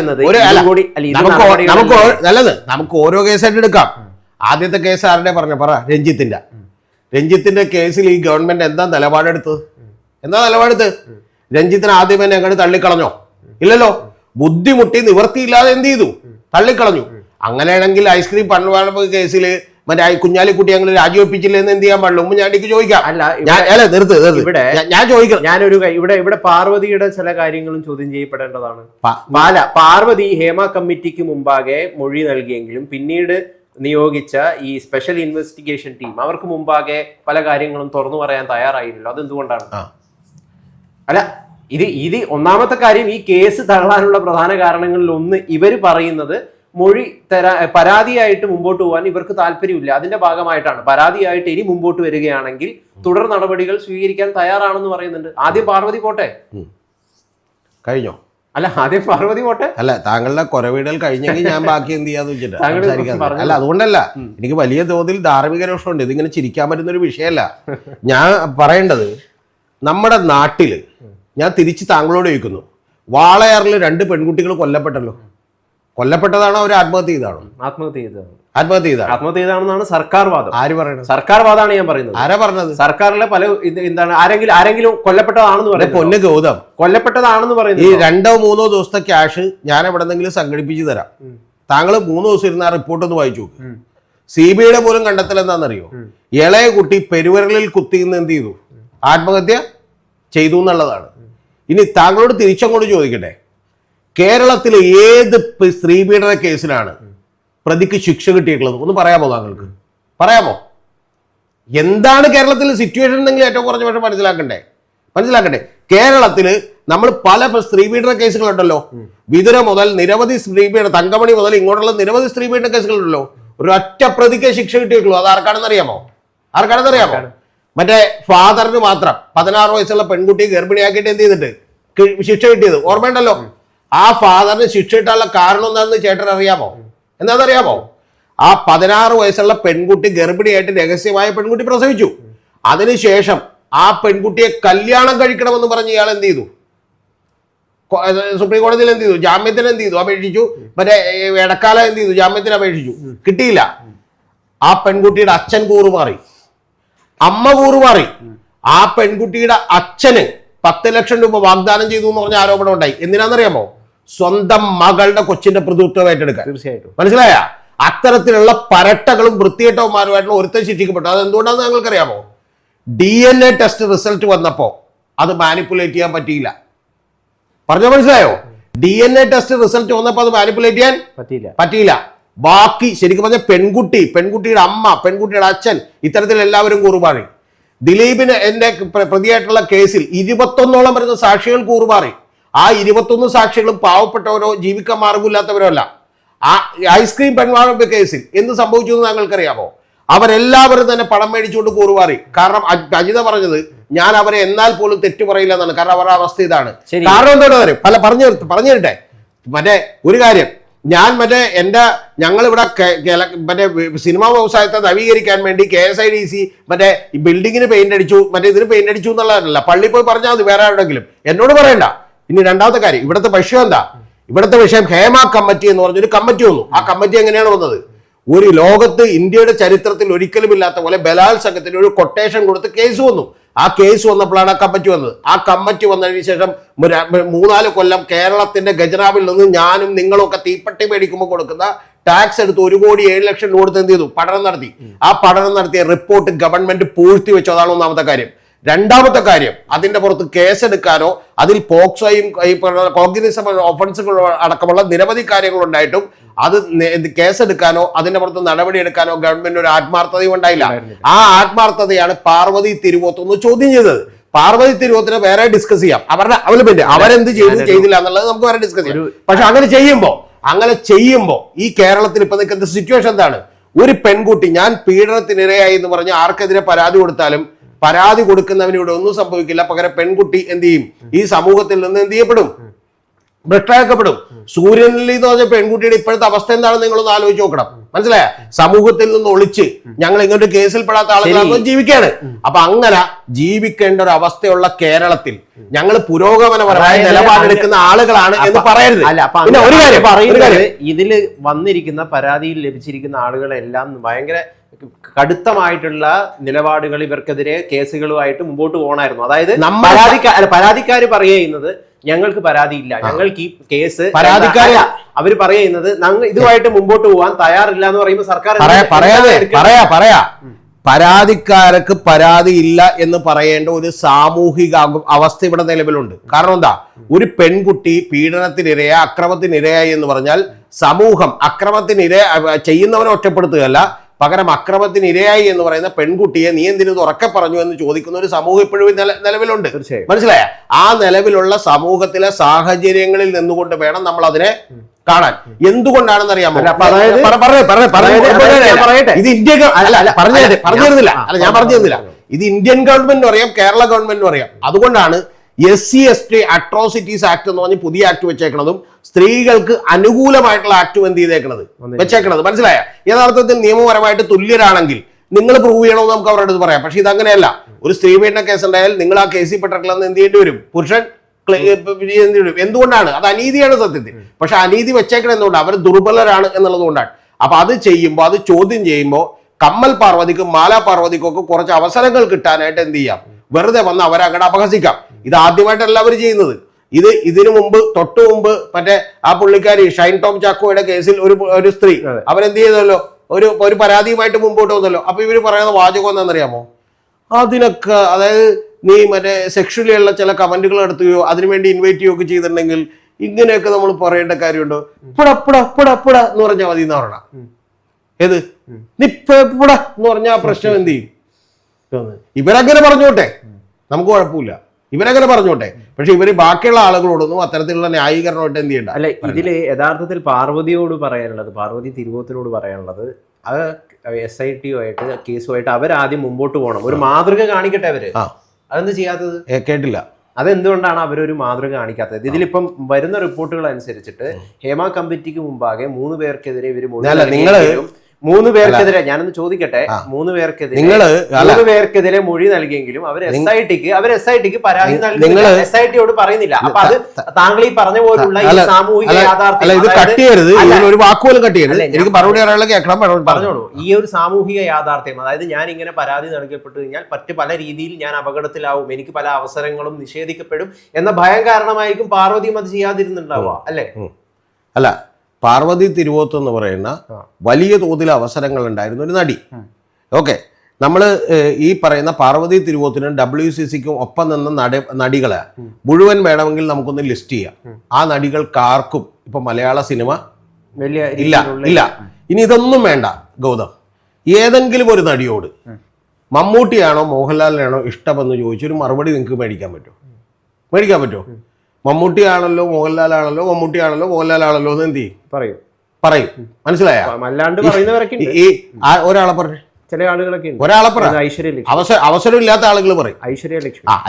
നമുക്ക് ഓരോ കേസായിട്ട് എടുക്കാം. ആദ്യത്തെ കേസ് ആരുടെ പറ രഞ്ജിത്തിന്റെ കേസിൽ ഈ ഗവൺമെന്റ് എന്താ നിലപാടെടുത്തത്? രഞ്ജിത്തിന് ആദ്യം തന്നെ അങ്ങോട്ട് തള്ളിക്കളഞ്ഞോ? ഇല്ലല്ലോ. ബുദ്ധിമുട്ടി നിവർത്തിയില്ലാതെ എന്ത് ചെയ്തു? തള്ളിക്കളഞ്ഞു. അങ്ങനെയാണെങ്കിൽ ഐസ്ക്രീം പണവാളപ്പ് കേസിൽ മറ്റേ കുഞ്ഞാലിക്കുട്ടി ഞങ്ങൾ രാജിവെപ്പിച്ചില്ല എന്ന് എന്ത് ചെയ്യാൻ പാടില്ല? ഉമ്മൻചാണ്ടിക്ക് ചോദിക്കാം. ഇവിടെ ഞാൻ ചോദിക്കാം. ഇവിടെ പാർവതിയുടെ ചില കാര്യങ്ങളും ചോദ്യം ചെയ്യപ്പെടേണ്ടതാണ്. പാർവതി ഹേമ കമ്മിറ്റിക്ക് മുമ്പാകെ മൊഴി നൽകിയെങ്കിലും പിന്നീട് നിയോഗിച്ച ഈ സ്പെഷ്യൽ ഇൻവെസ്റ്റിഗേഷൻ ടീം അവർക്ക് മുമ്പാകെ പല കാര്യങ്ങളും തുറന്നു പറയാൻ തയ്യാറായില്ലല്ലോ. അതെന്തുകൊണ്ടാണ്? അല്ല, ഇത് ഒന്നാമത്തെ കാര്യം, ഈ കേസ് തള്ളാനുള്ള പ്രധാന കാരണങ്ങളിൽ ഒന്ന് ഇവര് പറയുന്നത് മൊഴി പരാതിയായിട്ട് മുമ്പോട്ട് പോകാൻ ഇവർക്ക് താല്പര്യമില്ല. അതിന്റെ ഭാഗമായിട്ടാണ് പരാതിയായിട്ട് ഇനി മുമ്പോട്ട് വരികയാണെങ്കിൽ തുടർ നടപടികൾ സ്വീകരിക്കാൻ തയ്യാറാണെന്ന് പറയുന്നുണ്ട്. ആദ്യം പാർവതി പോട്ടെ. കഴിഞ്ഞോ? അല്ല, ആദ്യം പാർവതി പോട്ടെ. അല്ല, താങ്കളുടെ കുറവീടൽ കഴിഞ്ഞെങ്കിൽ ഞാൻ ബാക്കി എന്ത് ചെയ്യാന്ന് വെച്ചിട്ട്. അല്ല, അതുകൊണ്ടല്ല, എനിക്ക് വലിയ തോതിൽ ധാർമ്മിക രോഷമുണ്ട്. ഇതിങ്ങനെ ചിരിക്കാൻ പറ്റുന്ന ഒരു വിഷയമല്ല. ഞാൻ പറയേണ്ടത്, നമ്മുടെ നാട്ടില് ഞാൻ തിരിച്ച് താങ്കളോട് ചോദിക്കുന്നു, വാളയാറിൽ 2 പെൺകുട്ടികൾ കൊല്ലപ്പെട്ടല്ലോ. കൊല്ലപ്പെട്ടതാണോ അവർ ആത്മഹത്യ ചെയ്താണോ? ആത്മഹത്യ ചെയ്താണെന്നാണ് സർക്കാർ വാദം. ആര് പറയുന്നത്? സർക്കാർ വാദമാണ് ഞാൻ പറയുന്നത്. ആരാ പറഞ്ഞത്? സർക്കാരിലെ പല എന്താണ് ആരെങ്കിലും കൊല്ലപ്പെട്ടതാണെന്ന് പറയുന്നത്. പൊന്ന് ഗൗതം, കൊല്ലപ്പെട്ടതാണെന്ന് പറയുന്നത്. ഈ 2-3 ദിവസത്തെ ക്യാഷ് ഞാൻ എവിടെന്നെങ്കിലും സംഘടിപ്പിച്ച് തരാം. താങ്കൾ 3 ദിവസം ഇരുന്ന് ആ റിപ്പോർട്ട് ഒന്ന് വായിച്ചു നോക്ക്. CBIയുടെ പോലും കണ്ടെത്തൽ എന്താണെന്നറിയോ? ഇളയ കുട്ടി പെരുവരലിൽ കുത്തിന്ന് എന്ത് ചെയ്തു? ആത്മഹത്യ ചെയ്തു എന്നുള്ളതാണ്. ഇനി താങ്കളോട് തിരിച്ചങ്ങോട്ട് ചോദിക്കട്ടെ, കേരളത്തിൽ ഏത് സ്ത്രീപീഡന കേസിലാണ് പ്രതിക്ക് ശിക്ഷ കിട്ടിയിട്ടുള്ളത്? ഒന്ന് പറയാമോ? താങ്കൾക്ക് പറയാമോ? എന്താണ് കേരളത്തിലെ സിറ്റുവേഷൻ എന്നെങ്കിലും ഏറ്റവും കുറഞ്ഞ പക്ഷം മനസ്സിലാക്കണ്ടേ. കേരളത്തിൽ നമ്മൾ പല സ്ത്രീപീഡന കേസുകളുണ്ടല്ലോ. വിതുര മുതൽ നിരവധി സ്ത്രീപീഡന, തങ്കമണി മുതൽ ഇങ്ങോട്ടുള്ള നിരവധി സ്ത്രീപീഡന കേസുകളുണ്ടല്ലോ. ഒരു ഒറ്റ പ്രതിക്ക് ശിക്ഷ കിട്ടിയിട്ടുള്ളൂ. അത് ആർക്കാണെന്ന് അറിയാമോ? മറ്റേ ഫാദറിന് മാത്രം 16 വയസ്സുള്ള പെൺകുട്ടിയെ ഗർഭിണിയാക്കിയിട്ട് എന്ത് ചെയ്തിട്ട് ശിക്ഷ കിട്ടിയത് ഓർമ്മയുണ്ടല്ലോ. ആ ഫാദറിന് ശിക്ഷ കിട്ടാനുള്ള കാരണം എന്താണെന്ന് ചേട്ടൻ അറിയാമോ? എന്താണെന്നറിയാമോ? ആ 16 വയസ്സുള്ള പെൺകുട്ടി ഗർഭിണിയായിട്ട് രഹസ്യമായ പെൺകുട്ടി പ്രസവിച്ചു. അതിനുശേഷം ആ പെൺകുട്ടിയെ കല്യാണം കഴിക്കണമെന്ന് പറഞ്ഞ് ഇയാൾ എന്ത് ചെയ്തു? സുപ്രീം കോടതിയിൽ എന്ത് ചെയ്തു? ജാമ്യത്തിന് എന്ത് ചെയ്തു? അപേക്ഷിച്ചു. മറ്റേ ഇടക്കാലം എന്ത് ചെയ്തു? ജാമ്യത്തിന് അപേക്ഷിച്ചു. കിട്ടിയില്ല. ആ പെൺകുട്ടിയുടെ അച്ഛൻ കൂറുമാറി, അമ്മ കൂറുമാറി. ആ പെൺകുട്ടിയുടെ അച്ഛന് 10 ലക്ഷം രൂപ വാഗ്ദാനം ചെയ്തു എന്ന് പറഞ്ഞ ആരോപണം ഉണ്ടായി. എന്തിനാണെന്നറിയാമോ? സ്വന്തം മകളുടെ കൊച്ചിന്റെ പ്രതിത്വം ഏറ്റെടുക്കാൻ. തീർച്ചയായിട്ടും. മനസ്സിലായ? അത്തരത്തിലുള്ള പരട്ടകളും വൃത്തികെട്ടവുമാരുമായിട്ടുള്ള ഒരുത്തൻ ശിക്ഷിക്കപ്പെട്ടു. അത് എന്തുകൊണ്ടാണെന്ന് നിങ്ങൾക്കറിയാമോ? DNA ടെസ്റ്റ് റിസൾട്ട് വന്നപ്പോ അത് മാനിപ്പുലേറ്റ് ചെയ്യാൻ പറ്റിയില്ല. പറഞ്ഞോ, മനസ്സിലായോ? DNA ടെസ്റ്റ് റിസൾട്ട് വന്നപ്പോ അത് മാനിപ്പുലേറ്റ് ചെയ്യാൻ പറ്റിയില്ല. ബാക്കി ശരിക്കും പറഞ്ഞ പെൺകുട്ടിയുടെ അമ്മ, പെൺകുട്ടിയുടെ അച്ഛൻ, ഇത്തരത്തിൽ എല്ലാവരും കൂറുമാറി. ദിലീപിന് എന്റെ പ്രതിയായിട്ടുള്ള കേസിൽ 21ഓളം വരുന്ന സാക്ഷികൾ കൂറുമാറി. ആ 21 സാക്ഷികളും പാവപ്പെട്ടവരോ ജീവിക്കാൻ മാർഗമില്ലാത്തവരോ അല്ല. ആ ഐസ്ക്രീം പെൺവാഴപ്പ് കേസിൽ എന്ത് സംഭവിച്ചു എന്ന് താങ്കൾക്കറിയാമോ? അവരെല്ലാവരും തന്നെ പണം മേടിച്ചുകൊണ്ട് കൂറുമാറി. കാരണം അജിത പറഞ്ഞത്, ഞാൻ അവരെ എന്നാൽ പോലും തെറ്റു പറയില്ല എന്നാണ്. കാരണം അവരുടെ അവസ്ഥ ഇതാണ്. കാരണം എന്താണെന്ന് പറയും. പറഞ്ഞു തരട്ടെ. മറ്റേ ഒരു കാര്യം, ഞാൻ ഞങ്ങളിവിടെ മറ്റേ സിനിമാ വ്യവസായത്തെ നവീകരിക്കാൻ വേണ്ടി KSIDC മറ്റേ ബിൽഡിങ്ങിന് പെയിന്റ് അടിച്ചു, ഇതിന് പെയിന്റ് അടിച്ചു എന്നുള്ളതല്ല. പള്ളി പോയി പറഞ്ഞാൽ അത് വേറെ ആരുടെങ്കിലും, എന്നോട് പറയണ്ട. ഇനി രണ്ടാമത്തെ കാര്യം, ഇവിടുത്തെ വിഷയം എന്താ? ഇവിടുത്തെ വിഷയം ഹേമ കമ്മിറ്റി എന്ന് പറഞ്ഞൊരു കമ്മിറ്റി വന്നു. ആ കമ്മിറ്റി എങ്ങനെയാണ് വന്നത്? ഒരു ലോകത്ത് ഇന്ത്യയുടെ ചരിത്രത്തിൽ ഒരിക്കലും ഇല്ലാത്ത പോലെ ബലാത്സംഗത്തിന് ഒരു കൊട്ടേഷൻ കൊടുത്ത് കേസ് വന്നു. ആ കേസ് വന്നപ്പോഴാണ് ആ കമ്മിറ്റി വന്നത്. ആ കമ്മിറ്റി വന്നതിന് ശേഷം 3-4 കൊല്ലം കേരളത്തിന്റെ ഖജനാവിൽ നിന്ന് ഞാനും നിങ്ങളും ഒക്കെ തീപ്പെട്ടി മേടിക്കുമ്പോൾ കൊടുക്കുന്ന ടാക്സ് എടുത്ത് 1,07,00,000 രൂപ കൊടുത്ത് എന്ത് ചെയ്തു? പഠനം നടത്തി. ആ പഠനം നടത്തിയ റിപ്പോർട്ട് ഗവൺമെന്റ് പൂഴ്ത്തി വെച്ചു. അതാണ് ഒന്നാമത്തെ കാര്യം. രണ്ടാമത്തെ കാര്യം, അതിന്റെ പുറത്ത് കേസെടുക്കാനോ അതിൽ പോക്സോയും കോഗ്നിസബിൾ ഒഫൻസുകളോ അടക്കമുള്ള നിരവധി കാര്യങ്ങൾ ഉണ്ടായിട്ടും അത് കേസെടുക്കാനോ അതിന്റെ പുറത്ത് നടപടി എടുക്കാനോ ഗവൺമെന്റ് ഒരു ആത്മാർത്ഥതയും ഉണ്ടായില്ല. ആ ആത്മാർത്ഥതയാണ് പാർവതി തിരുവോത്ത് ഒന്ന് ചോദ്യം ചെയ്തത്. പാർവതി തിരുവോത്തിനെ വേറെ ഡിസ്കസ് ചെയ്യാം. അവരുടെ അവലംബിന്റെ അവരെന്ത് ചെയ്തില്ല എന്നുള്ളത് നമുക്ക് വേറെ ഡിസ്കസ് ചെയ്യാം. പക്ഷെ അങ്ങനെ ചെയ്യുമ്പോ ഈ കേരളത്തിൽ ഇപ്പൊ നിൽക്കുന്ന സിറ്റുവേഷൻ എന്താണ്? ഒരു പെൺകുട്ടി ഞാൻ പീഡനത്തിനിരയായി എന്ന് പറഞ്ഞ് ആർക്കെതിരെ പരാതി കൊടുത്താലും പരാതി കൊടുക്കുന്നവന് ഇവിടെ ഒന്നും സംഭവിക്കില്ല. പകരം പെൺകുട്ടി എന്ത് ചെയ്യും? ഈ സമൂഹത്തിൽ നിന്ന് എന്ത് ചെയ്യപ്പെടും? ഭ്രഷ്ടാക്കപ്പെടും. സൂര്യനിൽ എന്ന് പറഞ്ഞ പെൺകുട്ടിയുടെ ഇപ്പോഴത്തെ അവസ്ഥ എന്താണെന്ന് നിങ്ങളൊന്ന് ആലോചിച്ച് നോക്കണം. മനസ്സിലായ? സമൂഹത്തിൽ നിന്ന് ഒളിച്ച് ഞങ്ങൾ ഇങ്ങോട്ട് കേസിൽപ്പെടാത്ത ആളുകളാണ് ജീവിക്കുകയാണ്. അപ്പൊ അങ്ങനെ ജീവിക്കേണ്ട ഒരു അവസ്ഥയുള്ള കേരളത്തിൽ ഞങ്ങൾ പുരോഗമനപരമായ നിലപാടെടുക്കുന്ന ആളുകളാണ് എന്ന് പറയരുത്. പിന്നെ ഒരു കാര്യം പറയുന്നത്, ഇതില് വന്നിരിക്കുന്ന പരാതിയിൽ ലഭിച്ചിരിക്കുന്ന ആളുകളെല്ലാം ഭയങ്കര കടുത്തമായിട്ടുള്ള നിലപാടുകൾ ഇവർക്കെതിരെ കേസുകളുമായിട്ട് മുമ്പോട്ട് പോകണമായിരുന്നു. അതായത് പരാതിക്കാര് പറയുന്നത് ഞങ്ങൾക്ക് പരാതിയില്ല, ഞങ്ങൾക്ക് ഈ കേസ് അവര് പറയുന്നത് ഇതുമായിട്ട് മുമ്പോട്ട് പോകാൻ തയ്യാറില്ല എന്ന് പറയുമ്പോൾ സർക്കാർ പരാതിക്കാർക്ക് പരാതി ഇല്ല എന്ന് പറയേണ്ട ഒരു സാമൂഹിക അവസ്ഥ ഇവിടെ നിലവിലുണ്ട്. കാരണം എന്താ, ഒരു പെൺകുട്ടി പീഡനത്തിനിരയ അക്രമത്തിനിരയായി എന്ന് പറഞ്ഞാൽ സമൂഹം ചെയ്യുന്നവനെ ഒറ്റപ്പെടുത്തുകയല്ല, പകരം അക്രമത്തിന് ഇരയായി എന്ന് പറയുന്ന പെൺകുട്ടിയെ നീ എന്തിനു ഉറക്കെ പറഞ്ഞു എന്ന് ചോദിക്കുന്ന ഒരു സമൂഹം ഇപ്പോഴും നിലവിലുണ്ട്. മനസ്സിലായ? ആ നിലവിലുള്ള സമൂഹത്തിലെ സാഹചര്യങ്ങളിൽ നിന്നുകൊണ്ട് വേണം നമ്മൾ അതിനെ കാണാൻ. എന്തുകൊണ്ടാണെന്ന് അറിയാമോ? ഇത് ഇന്ത്യ പറഞ്ഞിരുന്നില്ല, ഞാൻ പറഞ്ഞിരുന്നില്ല. ഇത് ഇന്ത്യൻ ഗവൺമെന്റിനും അറിയാം, കേരള ഗവൺമെന്റിനും അറിയാം. അതുകൊണ്ടാണ് SC/ST അട്രോസിറ്റീസ് ആക്ട് എന്ന് പറഞ്ഞ് പുതിയ ആക്ട് വെച്ചേക്കുന്നതും സ്ത്രീകൾക്ക് അനുകൂലമായിട്ടുള്ള ആക്ട് എന്ത് ചെയ്തേക്കുന്നത് വെച്ചേക്കുന്നത്. മനസ്സിലായ? യഥാർത്ഥത്തിൽ നിയമപരമായിട്ട് തുല്യരാണെങ്കിൽ നിങ്ങൾ പ്രൂവ് ചെയ്യണമെന്ന് നമുക്ക് അവരുടെ അടുത്ത് പറയാം. പക്ഷെ ഇതങ്ങനെയല്ല. ഒരു സ്ത്രീ പീഡന കേസ് ഉണ്ടായാൽ നിങ്ങൾ ആ കേസിൽ പെട്ടിട്ടില്ലെന്ന് എന്ത് ചെയ്യേണ്ടി വരും? പുരുഷൻ എന്തുകൊണ്ടാണ്? അത് അനീതിയാണ് സത്യത്തിൽ. പക്ഷെ അനീതി വെച്ചേക്കണം എന്തുകൊണ്ട്? അവർ ദുർബലരാണ് എന്നുള്ളത് കൊണ്ടാണ്. അപ്പൊ അത് ചെയ്യുമ്പോൾ, അത് ചോദ്യം ചെയ്യുമ്പോൾ കമ്മൽ പാർവതിക്കും മാലാ പാർവതിക്കും ഒക്കെ കുറച്ച് അവസരങ്ങൾ കിട്ടാനായിട്ട് എന്ത് ചെയ്യാം? വെറുതെ വന്ന് അവരെ അങ്ങോട്ട് അപഹസിക്കാം. ഇത് ആദ്യമായിട്ടല്ല അവർ ചെയ്യുന്നത്. ഇതിനു മുമ്പ് തൊട്ടു മുമ്പ് മറ്റേ ആ പുള്ളിക്കാരി ഷൈൻ ടോം ചാക്കോയുടെ കേസിൽ ഒരു സ്ത്രീ അവരെന്ത് ചെയ്തല്ലോ, ഒരു പരാതിയുമായിട്ട് മുമ്പോട്ട് വന്നല്ലോ. അപ്പൊ ഇവര് പറയുന്ന വാചകം എന്താണെന്നറിയാമോ? അതിനൊക്കെ, അതായത് നീ മറ്റേ സെക്ഷലി ഉള്ള ചില കമന്റുകൾ എടുത്തുകയോ അതിനുവേണ്ടി ഇൻവൈറ്റ് ചെയ്യുകയോ ഒക്കെ ചെയ്തിട്ടുണ്ടെങ്കിൽ ഇങ്ങനെയൊക്കെ നമ്മൾ പറയേണ്ട കാര്യമുണ്ടോ? പുട എന്ന് പറഞ്ഞാൽ മതി എന്ന് പറയണം. ഏത് നിപ്പുട എന്ന് പറഞ്ഞാൽ ആ പ്രശ്നം എന്ത് ചെയ്യും? ഇവരങ്ങനെ പറഞ്ഞോട്ടെ, നമുക്ക് കുഴപ്പമില്ല, ഇവരങ്ങനെ പറഞ്ഞോട്ടെ. പക്ഷെ ഇവര് ബാക്കിയുള്ള ആളുകളോടൊന്നും അത്തരത്തിലുള്ള ന്യായീകരണമായിട്ട് എന്ത് ചെയ്യണ്ട. അല്ല, ഇതില് യഥാർത്ഥത്തിൽ പാർവതിയോട് പറയാനുള്ളത്, പാർവതി തിരുവോത്തിനോട് പറയാനുള്ളത്, അത് SIT ആയിട്ട് കേസുമായിട്ട് അവരാദ്യം മുമ്പോട്ട് പോകണം. ഒരു മാതൃക കാണിക്കട്ടെ അവര്. അതെന്ത് ചെയ്യാത്തത്? കേട്ടില്ല. അതെന്തുകൊണ്ടാണ് അവരൊരു മാതൃക കാണിക്കാത്തത്? ഇതിലിപ്പം വരുന്ന റിപ്പോർട്ടുകൾ അനുസരിച്ചിട്ട് ഹേമ കമ്മിറ്റിക്ക് മുമ്പാകെ 3 പേർക്കെതിരെ ഇവര് 3 പേർക്കെതിരെ, ഞാനൊന്ന് ചോദിക്കട്ടെ, 3 പേർക്കെതിരെ മൊഴി നൽകിയെങ്കിലും അവർ SITക്ക് പരാതി നൽകുന്നില്ല, SITയോട് പറയുന്നില്ല. അപ്പൊ അത് താങ്കൾ ഈ പറഞ്ഞ പോലുള്ള ഈ സാമൂഹിക പറഞ്ഞോളൂ. ഈ ഒരു സാമൂഹിക യാഥാർത്ഥ്യം, അതായത് ഞാൻ ഇങ്ങനെ പരാതി നൽകപ്പെട്ടു കഴിഞ്ഞാൽ മറ്റ് പല രീതിയിൽ ഞാൻ അപകടത്തിലാവും, എനിക്ക് പല അവസരങ്ങളും നിഷേധിക്കപ്പെടും എന്ന ഭയം കാരണമായിരിക്കും പാർവതിയും അത് ചെയ്യാതിരുന്നുണ്ടാവുക, അല്ലേ? അല്ല, പാർവതി തിരുവോത്ത് എന്ന് പറയുന്ന വലിയ തോതിൽ അവസരങ്ങൾ ഉണ്ടായിരുന്ന ഒരു നടി. ഓക്കെ, നമ്മൾ ഈ പറയുന്ന പാർവതി തിരുവോത്തിനും WCCക്കും ഒപ്പം നിന്ന നടികളെ മുഴുവൻ വേണമെങ്കിൽ നമുക്കൊന്ന് ലിസ്റ്റ് ചെയ്യാം. ആ നടികൾക്കാർക്കും ഇപ്പൊ മലയാള സിനിമ ഇല്ല. ഇനി ഇതൊന്നും വേണ്ട ഗൗതം, ഏതെങ്കിലും ഒരു നടിയോട് മമ്മൂട്ടിയാണോ മോഹൻലാലിനാണോ ഇഷ്ടമെന്ന് ചോദിച്ചൊരു മറുപടി നിങ്ങൾക്ക് മേടിക്കാൻ പറ്റുമോ? മമ്മൂട്ടിയാണല്ലോ മോഹൻലാലാണല്ലോ മോഹൻലാലാണല്ലോ എന്ന് എന്ത് ചെയ്യും? പറയും. മനസ്സിലായ? ഈ ഒരാളെ പറഞ്ഞു, ചില ആളുകളൊക്കെ ഒരാളെ പറഞ്ഞു, അവസരം ഇല്ലാത്ത ആളുകൾ പറയും.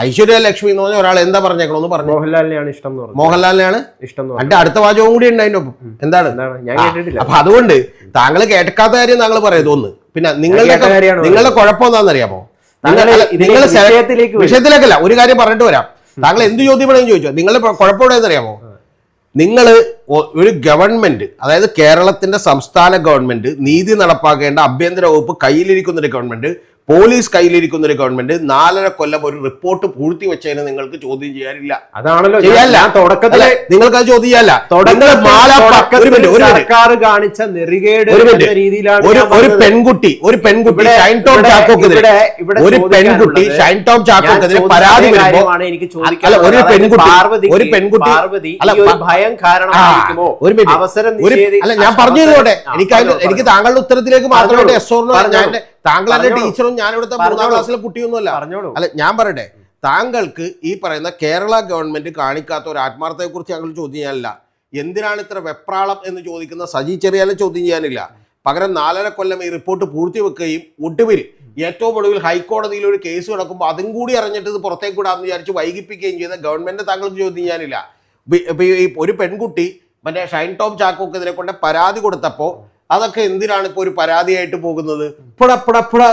ഐശ്വര്യ ലക്ഷ്മി എന്ന് പറഞ്ഞാൽ ഒരാൾ എന്താ പറഞ്ഞേക്കണോന്ന് പറഞ്ഞു, മോഹൻലാലിനാണ് ഇഷ്ടം. എന്നിട്ട് അടുത്ത വാചകവും കൂടി ഉണ്ട് അതിന്റെ ഒപ്പം. എന്താണ്? അപ്പൊ അതുകൊണ്ട് താങ്കൾ കേൾക്കാത്ത കാര്യം താങ്കൾ പറയുന്നത് ഒന്ന്. പിന്നെ നിങ്ങളുടെ കുഴപ്പം എന്താണെന്നറിയാമോ? നിങ്ങൾ വിഷയത്തിലേക്കല്ല, ഒരു കാര്യം പറഞ്ഞിട്ട് വരാം. താങ്കൾ എന്ത് ചോദ്യം വേണമെങ്കിലും ചോദിച്ചോ. നിങ്ങളുടെ കുഴപ്പം എവിടെയെന്ന് അറിയാമോ? നിങ്ങൾ ഒരു ഗവൺമെന്റ്, അതായത് കേരളത്തിന്റെ സംസ്ഥാന ഗവൺമെന്റ്, നീതി നടപ്പാക്കേണ്ട ആഭ്യന്തര വകുപ്പ് കയ്യിലിരിക്കുന്ന ഒരു ഗവൺമെന്റ്, പോലീസ് കയ്യിലിരിക്കുന്ന ഒരു ഗവൺമെന്റ് 4.5 കൊല്ലം ഒരു റിപ്പോർട്ട് പൂഴ്ത്തി വെച്ചതിന് നിങ്ങൾക്ക് ചോദ്യം ചെയ്യാനില്ല. അതാണല്ലോ നിങ്ങൾക്ക് അത് ചോദ്യം ചെയ്യാനില്ല. ഒരു പെൺകുട്ടി ഷൈൻ ടോം ചാക്കോക്കെതിരെ പരാതി ഒരു പെൺകുട്ടി അല്ല, ഞാൻ പറഞ്ഞു തരുന്നോട്ടെ. എനിക്ക് താങ്കളുടെ ഉത്തരത്തിലേക്ക് മാത്രമായിട്ട് താങ്കളുടെ ടീച്ചറും ഞാൻ ഇവിടുത്തെ 3ാം ക്ലാസ്സിലെ കുട്ടിയൊന്നുമല്ല. അല്ല, ഞാൻ പറയട്ടെ, താങ്കൾക്ക് ഈ പറയുന്ന കേരള ഗവൺമെന്റ് കാണിക്കാത്ത ഒരു ആത്മാർത്ഥതയെ കുറിച്ച് ഞങ്ങൾ ചോദ്യം ചെയ്യാനില്ല. എന്തിനാണ് ഇത്ര വെപ്രാളം എന്ന് ചോദിക്കുന്ന സജി ചെറിയാനും ചോദ്യം ചെയ്യാനില്ല. പകരം 4.5 കൊല്ലം ഈ റിപ്പോർട്ട് പൂർത്തിവെക്കുകയും ഏറ്റവും ഒടുവിൽ ഹൈക്കോടതിയിൽ ഒരു കേസ് കിടക്കുമ്പോൾ അതും കൂടി അറിഞ്ഞിട്ട് ഇത് പുറത്തേക്ക് വിടാമെന്ന് വിചാരിച്ച് വൈകിപ്പിക്കുകയും ചെയ്ത ഗവൺമെന്റ് താങ്കൾക്ക് ചോദ്യം ചെയ്യാനില്ല. ഈ ഒരു പെൺകുട്ടി മറ്റേ ഷൈൻ ടോം ചാക്കോക്കെതിരെ കൊണ്ട് പരാതി കൊടുത്തപ്പോൾ അതൊക്കെ എന്തിനാണ് ഇപ്പോൾ ഒരു പരാതിയായിട്ട് പോകുന്നത്? പുട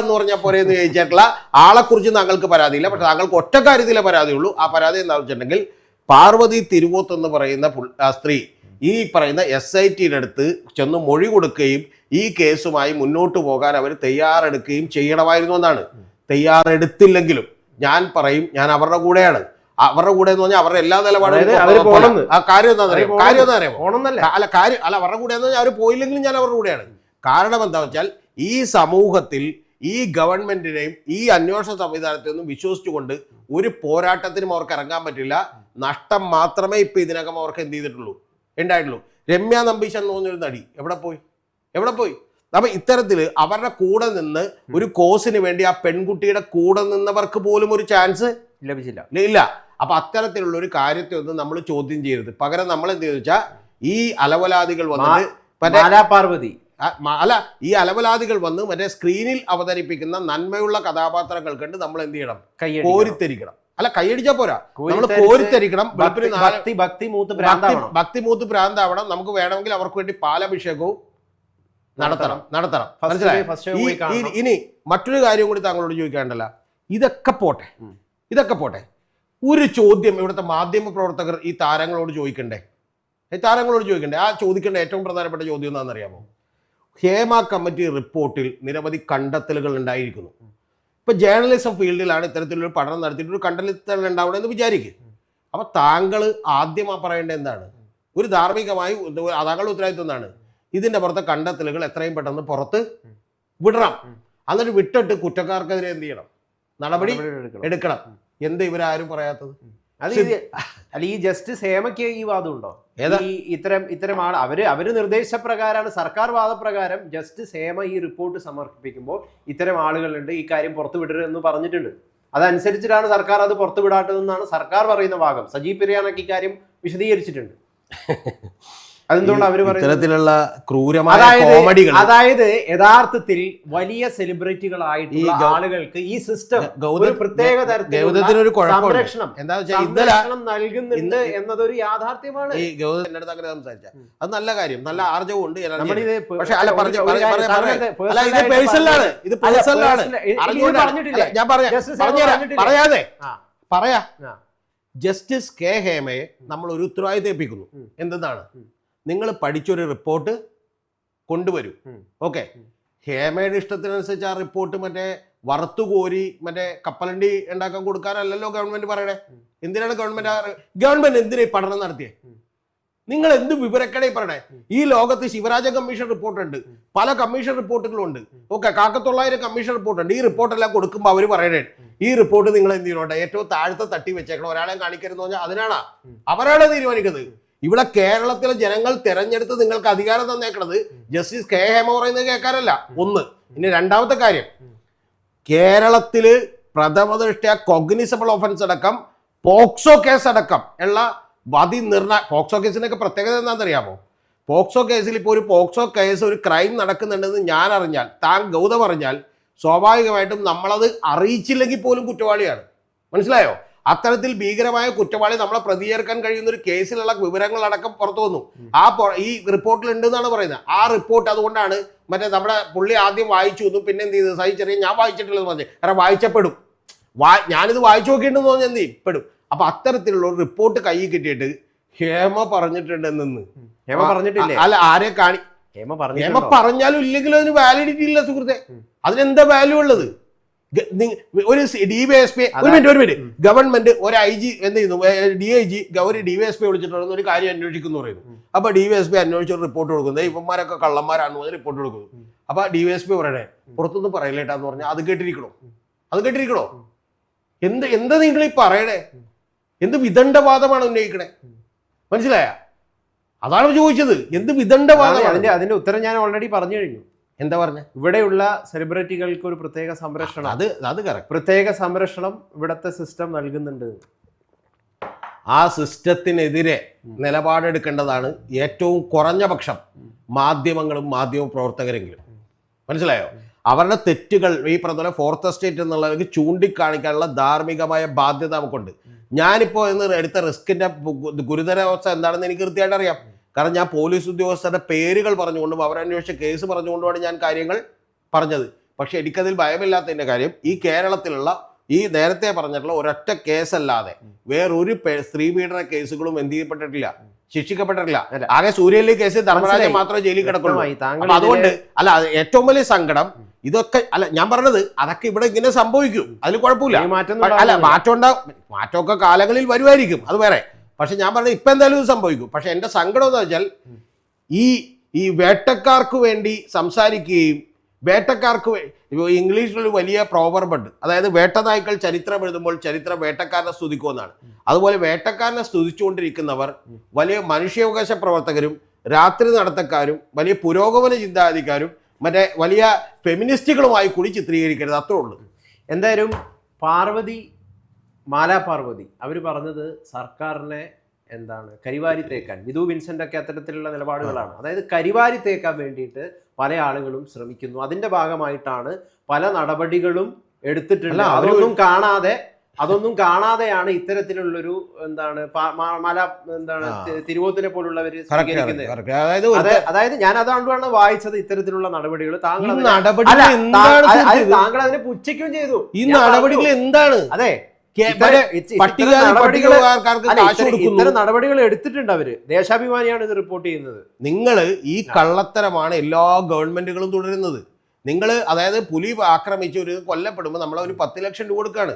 എന്ന് പറഞ്ഞാൽ പോരെ എന്ന് ചോദിച്ചിട്ടുള്ള ആളെക്കുറിച്ച് താങ്കൾക്ക് പരാതിയില്ല. പക്ഷെ താങ്കൾക്ക് ഒറ്റ കാര്യത്തിലെ പരാതിയുള്ളൂ. ആ പരാതി എന്താണെന്ന് വെച്ചിട്ടുണ്ടെങ്കിൽ പാർവതി തിരുവോത്ത് എന്ന് പറയുന്ന സ്ത്രീ ഈ പറയുന്ന SITയുടെ അടുത്ത് ചെന്ന് മൊഴി കൊടുക്കുകയും ഈ കേസുമായി മുന്നോട്ട് പോകാൻ അവർ തയ്യാറെടുക്കുകയും ചെയ്യണമായിരുന്നു എന്നാണ്. തയ്യാറെടുത്തില്ലെങ്കിലും ഞാൻ പറയും, ഞാൻ അവരുടെ കൂടെയാണ്. അവരുടെ കൂടെ എന്ന് പറഞ്ഞാൽ അവരുടെ എല്ലാ നിലപാടും ആ കാര്യം എന്താ അറിയാമോ? അല്ല അവരുടെ കൂടെ എന്ന് പറഞ്ഞാൽ അവർ പോയില്ലെങ്കിലും ഞാൻ അവരുടെ കൂടെയാണ്. കാരണം എന്താ വെച്ചാൽ ഈ സമൂഹത്തിൽ ഈ ഗവൺമെന്റിനെയും ഈ അന്വേഷണ സംവിധാനത്തെയൊന്നും വിശ്വസിച്ചുകൊണ്ട് ഒരു പോരാട്ടത്തിനും അവർക്ക് ഇറങ്ങാൻ പറ്റില്ല. നഷ്ടം മാത്രമേ ഇപ്പൊ ഇതിനകം അവർക്ക് എന്ത് ചെയ്തിട്ടുള്ളൂ, ഉണ്ടായിട്ടുള്ളൂ. രമ്യ നമ്പീശൻ എന്ന് പറഞ്ഞൊരു നടി എവിടെ പോയി? അപ്പൊ ഇത്തരത്തില് അവരുടെ കൂടെ നിന്ന് ഒരു കോസിന് വേണ്ടി ആ പെൺകുട്ടിയുടെ കൂടെ നിന്നവർക്ക് പോലും ഒരു ചാൻസ് ഇല്ല. അപ്പൊ അത്തരത്തിലുള്ള ഒരു കാര്യത്തെ ഒന്നും നമ്മൾ ചോദ്യം ചെയ്യരുത്. പകരം നമ്മൾ എന്ത് വെച്ചാൽ ഈ അലവലാദികൾ വന്നിട്ട് പാർവതി ഈ അലവലാദികൾ വന്ന് മറ്റേ സ്ക്രീനിൽ അവതരിപ്പിക്കുന്ന നന്മയുള്ള കഥാപാത്രങ്ങൾ കണ്ട് നമ്മൾ എന്ത് ചെയ്യണം? കോരിത്തരിക്കണം. അല്ല, കൈയടിച്ചാ പോരാ, നമ്മൾ കോരിത്തരിക്കണം. ഭക്തി മൂത്ത് ഭ്രാന്താവണം. നമുക്ക് വേണമെങ്കിൽ അവർക്ക് വേണ്ടി പാലഭിഷേകവും നടത്തണം. മനസ്സിലായി? ഇനി മറ്റൊരു കാര്യം കൂടി താങ്കളോട് ചോദിക്കാണ്ടല്ല. ഇതൊക്കെ പോട്ടെ, ഒരു ചോദ്യം ഇവിടുത്തെ മാധ്യമ പ്രവർത്തകർ ഈ താരങ്ങളോട് ചോദിക്കണ്ടേ? ആ ചോദിക്കേണ്ട ഏറ്റവും പ്രധാനപ്പെട്ട ചോദ്യം എന്താണെന്നറിയാമോ? ഹേമ കമ്മിറ്റി റിപ്പോർട്ടിൽ നിരവധി കണ്ടെത്തലുകൾ ഉണ്ടായിരിക്കുന്നു. ഇപ്പൊ ജേർണലിസം ഫീൽഡിലാണ് ഇത്തരത്തിലൊരു പഠനം നടത്തിയിട്ട് ഒരു കണ്ടെത്തൽ ഉണ്ടാവണമെന്ന് വിചാരിക്കും. അപ്പൊ താങ്കൾ ആദ്യം പറയേണ്ടത് എന്താണ്? ഒരു ധാർമ്മികമായി താങ്കളുടെ ഉത്തരവാദിത്വം എന്താണ്? ഇതിന്റെ പുറത്തെ കണ്ടെത്തലുകൾ എത്രയും പെട്ടെന്ന് പുറത്ത് വിടണം. എന്നിട്ട് വിട്ടിട്ട് കുറ്റക്കാർക്കെതിരെ എന്ത് ചെയ്യണം? നടപടി എടുക്കണം. എന്താ ഇവരാരും പറയാത്തത്? ഈ ജസ്റ്റിസ് ഹേമയ്ക്ക് ഈ വാദം ഉണ്ടോ? ഇത്തരം ആൾ അവര് നിർദ്ദേശപ്രകാരമാണ്, സർക്കാർ വാദപ്രകാരം ജസ്റ്റിസ് ഹേമ ഈ റിപ്പോർട്ട് സമർപ്പിക്കുമ്പോൾ ഇത്തരം ആളുകളുണ്ട്, ഈ കാര്യം പുറത്തുവിടരുതെന്ന് പറഞ്ഞിട്ടുണ്ട്. അതനുസരിച്ചിട്ടാണ് സർക്കാർ അത് പുറത്തുവിടാത്തതെന്നാണ് സർക്കാർ പറയുന്ന ഭാഗം. സജീവ് പെരിയാനൊക്കെ ഈ കാര്യം വിശദീകരിച്ചിട്ടുണ്ട്. അതെന്തുകൊണ്ട് അവര് ഇത്തരത്തിലുള്ള ക്രൂരമായ കോമഡികൾ, അതായത് യഥാർത്ഥത്തിൽ വലിയ സെലിബ്രിറ്റികളായിട്ടുള്ള ആളുകൾക്ക് ഈ സിസ്റ്റം ഒരു പ്രത്യേക തരത്തിലുള്ള സംരക്ഷണം നൽകുന്നുണ്ട് എന്നതൊരു യാഥാർത്ഥ്യമാണ്. ഈ ഗൗതം എന്റെ അടുത്ത് അങ്ങനെ സംസാരിച്ച അത് നല്ല കാര്യം, നല്ല ആർജവുണ്ട്. പറയാ ജസ്റ്റിസ് കെ ഹേമയെ നമ്മൾ ഒരു ഉത്തരവാദിത്തം ഏൽപ്പിക്കുന്നു. എന്താണ്? നിങ്ങൾ പഠിച്ചൊരു റിപ്പോർട്ട് കൊണ്ടുവരൂ. ഓക്കെ, ഹേമയുടെ ഇഷ്ടത്തിനനുസരിച്ച് ആ റിപ്പോർട്ട് മറ്റേ വറുത്തുകോരി മറ്റേ കപ്പലണ്ടി ഉണ്ടാക്കാൻ കൊടുക്കാനല്ലല്ലോ ഗവൺമെന്റ് പറയണേ. എന്തിനാണ് ഗവൺമെന്റ് എന്തിനാ ഈ പഠനം നടത്തിയേ? നിങ്ങൾ എന്ത് വിവരക്കടയിൽ പറയണേ? ഈ ലോകത്ത് ശിവരാജ കമ്മീഷൻ റിപ്പോർട്ടുണ്ട്, പല കമ്മീഷൻ റിപ്പോർട്ടുകളും ഉണ്ട്. ഓക്കെ, 1900 കമ്മീഷൻ റിപ്പോർട്ടുണ്ട്. ഈ റിപ്പോർട്ടെല്ലാം കൊടുക്കുമ്പോൾ അവർ പറയണേ ഈ റിപ്പോർട്ട് നിങ്ങൾ എന്ത് ചെയ്യണോട്ടെ ഏറ്റവും താഴത്തെ തട്ടി വെച്ചേക്കണം, ഒരാളെ കാണിക്കരുതെന്ന് പറഞ്ഞാൽ അതിനാണ് അവരാണ് തീരുമാനിക്കുന്നത്. ഇവിടെ കേരളത്തിലെ ജനങ്ങൾ തെരഞ്ഞെടുത്ത് നിങ്ങൾക്ക് അധികാരം തന്നേക്കണത് ജസ്റ്റിസ് കെ ഹേമ പറയുന്നത് കേൾക്കാനല്ല. ഒന്ന്. ഇനി രണ്ടാമത്തെ കാര്യം, കേരളത്തില് പ്രഥമദൃഷ്ട്യാ കോഗ്നിസബിൾ ഓഫൻസ് അടക്കം പോക്സോ കേസ് അടക്കം ഉള്ള പോക്സോ കേസിനൊക്കെ പ്രത്യേകത എന്താണെന്നറിയാമോ? പോക്സോ കേസിൽ ഇപ്പോൾ ഒരു പോക്സോ കേസ് ഒരു ക്രൈം നടക്കുന്നുണ്ടെന്ന് ഞാൻ അറിഞ്ഞാൽ, ഗൗതം അറിഞ്ഞാൽ, സ്വാഭാവികമായിട്ടും നമ്മളത് അറിയിച്ചില്ലെങ്കിൽ പോലും കുറ്റവാളിയാണ്. മനസ്സിലായോ? അത്തരത്തിൽ ഭീകരമായ കുറ്റവാളി നമ്മളെ പ്രതികരിക്കാൻ കഴിയുന്ന ഒരു കേസിലുള്ള വിവരങ്ങളടക്കം പുറത്തു വന്നു. ഈ റിപ്പോർട്ടിൽ ഉണ്ട് എന്നാണ് പറയുന്നത്. ആ റിപ്പോർട്ട് അതുകൊണ്ടാണ് മറ്റേ നമ്മുടെ പുള്ളി ആദ്യം വായിച്ചു എന്നും പിന്നെ എന്ത് ചെയ്ത് സഹിച്ചറിയാൻ ഞാൻ വായിച്ചിട്ടില്ലെന്ന് പറഞ്ഞു. കാരണം വായിച്ചപ്പെടും, ഞാനിത് വായിച്ചു നോക്കിയിട്ടുണ്ടെന്ന് പറഞ്ഞാൽ എന്ത് ചെയ്യും പെടും. അപ്പൊ അത്തരത്തിലുള്ള ഒരു റിപ്പോർട്ട് കയ്യിൽ കിട്ടിയിട്ട് ഹേമ പറഞ്ഞിട്ടുണ്ടെന്ന് ഹേമ പറഞ്ഞിട്ടില്ലേ? അല്ല, ആരെ ഹേമ പറഞ്ഞാലും ഇല്ലെങ്കിലും അതിന് വാലിഡിറ്റി ഇല്ല സുഹൃത്തെ. അതിനെന്താ വാല്യൂ ഉള്ളത്? ഒരു DYSP ഒരു മിനിറ്റ് ഗവൺമെന്റ് ഒരു IG എന്ത് ചെയ്യുന്നു, DIG ഒരു DYSP വിളിച്ചിട്ടുണ്ടെന്ന് ഒരു കാര്യം അന്വേഷിക്കുന്നു പറയുന്നു. അപ്പൊ DYSP അന്വേഷിച്ചൊരു റിപ്പോർട്ട് കൊടുക്കുന്നത് ഇവന്മാരൊക്കെ കള്ളന്മാരാണെന്ന് പറഞ്ഞ് റിപ്പോർട്ട് കൊടുക്കുന്നു. അപ്പൊ DYSP പറയണേ പുറത്തൊന്നും പറയില്ലേട്ടാന്ന് പറഞ്ഞാൽ അത് കേട്ടിരിക്കണോ? എന്താ നിങ്ങൾ ഈ പറയണേ? എന്ത് വിദണ്ഡവാദമാണ് ഉന്നയിക്കണേ? മനസ്സിലായ? അതാണ് ചോദിച്ചത്. എന്ത് വിദണ്ഡവാദമാണ്? അതിന്റെ ഉത്തരം ഞാൻ ഓൾറെഡി പറഞ്ഞു കഴിഞ്ഞു. എന്താ പറഞ്ഞ? ഇവിടെയുള്ള സെലിബ്രിറ്റികൾക്ക് ഒരു പ്രത്യേക സംരക്ഷണം, അത് കറക്റ്റ്, പ്രത്യേക സംരക്ഷണം ഇവിടത്തെ സിസ്റ്റം നൽകുന്നുണ്ട്. ആ സിസ്റ്റത്തിനെതിരെ നിലപാടെടുക്കേണ്ടതാണ് ഏറ്റവും കുറഞ്ഞ പക്ഷം മാധ്യമങ്ങളും മാധ്യമ പ്രവർത്തകരെങ്കിലും. മനസ്സിലായോ? അവരുടെ തെറ്റുകൾ ഈ പറഞ്ഞ ഫോർത്ത് എസ്റ്റേറ്റ് എന്നുള്ളവർക്ക് ചൂണ്ടിക്കാണിക്കാനുള്ള ധാർമ്മികമായ ബാധ്യത നമുക്കുണ്ട്. ഞാനിപ്പോൾ ഇന്ന് എടുത്ത റിസ്കിന്റെ ഗുരുതരാവസ്ഥ എന്താണെന്ന് എനിക്ക് കൃത്യമായിട്ട് അറിയാം. കാരണം ഞാൻ പോലീസ് ഉദ്യോഗസ്ഥരുടെ പേരുകൾ പറഞ്ഞുകൊണ്ടും അവരന്വേഷിച്ച കേസ് പറഞ്ഞുകൊണ്ടുമാണ് ഞാൻ കാര്യങ്ങൾ പറഞ്ഞത്. പക്ഷെ എനിക്കതിൽ ഭയമില്ലാത്തതിന്റെ കാര്യം, ഈ കേരളത്തിലുള്ള ഈ നേരത്തെ പറഞ്ഞിട്ടുള്ള ഒരൊറ്റ കേസല്ലാതെ വേറൊരു സ്ത്രീപീഡന കേസുകളും എന്ത് ചെയ്യപ്പെട്ടിട്ടില്ല, ശിക്ഷിക്കപ്പെട്ടിട്ടില്ല. ആകെ സൂര്യലി കേസ് ധർമ്മരാജൻ മാത്രമേ ജയിലിൽ കിടക്കുള്ളൂ. അപ്പൊ അതുകൊണ്ട് അല്ല, ഏറ്റവും വലിയ സങ്കടം ഇതൊക്കെ അല്ല ഞാൻ പറഞ്ഞത്, അതൊക്കെ ഇവിടെ ഇങ്ങനെ സംഭവിക്കും, അതിൽ കുഴപ്പമില്ല. അല്ല മാറ്റമൊക്കെ കാലങ്ങളിൽ വരുമായിരിക്കും, അത് വേറെ. പക്ഷെ ഞാൻ പറഞ്ഞത് ഇപ്പൊ എന്തായാലും ഇത് സംഭവിക്കും. പക്ഷെ എന്റെ സങ്കടം എന്ന് വെച്ചാൽ ഈ വേട്ടക്കാർക്ക് വേണ്ടി സംസാരിക്കുകയും വേട്ടക്കാർക്ക് ഇംഗ്ലീഷിലൊരു വലിയ പ്രോവർബുണ്ട്, അതായത് വേട്ടനായ്ക്കൾ ചരിത്രം എഴുതുമ്പോൾ ചരിത്രം വേട്ടക്കാരനെ സ്തുതിക്കുമെന്നാണ്. അതുപോലെ വേട്ടക്കാരനെ സ്തുതിച്ചുകൊണ്ടിരിക്കുന്നവർ വലിയ മനുഷ്യാവകാശ പ്രവർത്തകരും രാത്രി നടത്തക്കാരും വലിയ പുരോഗമന ചിന്താഗതിക്കാരും മറ്റേ വലിയ ഫെമിനിസ്റ്റുകളുമായി കൂടി ചിത്രീകരിക്കരുത്, അത്രേ ഉള്ളൂ. എന്തായാലും മാലാ പാർവതി അവർ പറഞ്ഞത് സർക്കാരിനെ കരിവാരി തേക്കാൻ, വിധു വിൻസെന്റ് ഒക്കെ അത്തരത്തിലുള്ള നിലപാടുകളാണ്. അതായത് കരിവാരി തേക്കാൻ വേണ്ടിയിട്ട് പല ആളുകളും ശ്രമിക്കുന്നു. അതിന്റെ ഭാഗമായിട്ടാണ് പല നടപടികളും എടുത്തിട്ടുള്ളത്. അതൊന്നും കാണാതെയാണ് ഇത്തരത്തിലുള്ളൊരു തിരുവോത്തിനെ പോലുള്ളവര് സ്വീകരിക്കുന്നത്. അതായത് ഞാൻ അതാണ്ടാണ് വായിച്ചത്, ഇത്തരത്തിലുള്ള നടപടികൾ താങ്കൾ അതിനെ പുച്ഛിക്കുകയും ചെയ്തു. ഈ നടപടികൾ എന്താണ്? അതെ, ഇത്തരം നടപടികൾ എടുത്തിട്ടുണ്ട് അവര്. ദേശാഭിമാനിയാണ് ഇത് റിപ്പോർട്ട് ചെയ്യുന്നത്. നിങ്ങൾ ഈ കള്ളത്തരമാണ് എല്ലാ ഗവൺമെന്റുകളും തുടരുന്നത്. നിങ്ങൾ അതായത് പുലി ആക്രമിച്ച് ഒരു കൊല്ലപ്പെടുമ്പോൾ നമ്മൾ ഒരു 10 ലക്ഷം രൂപ കൊടുക്കാണ്,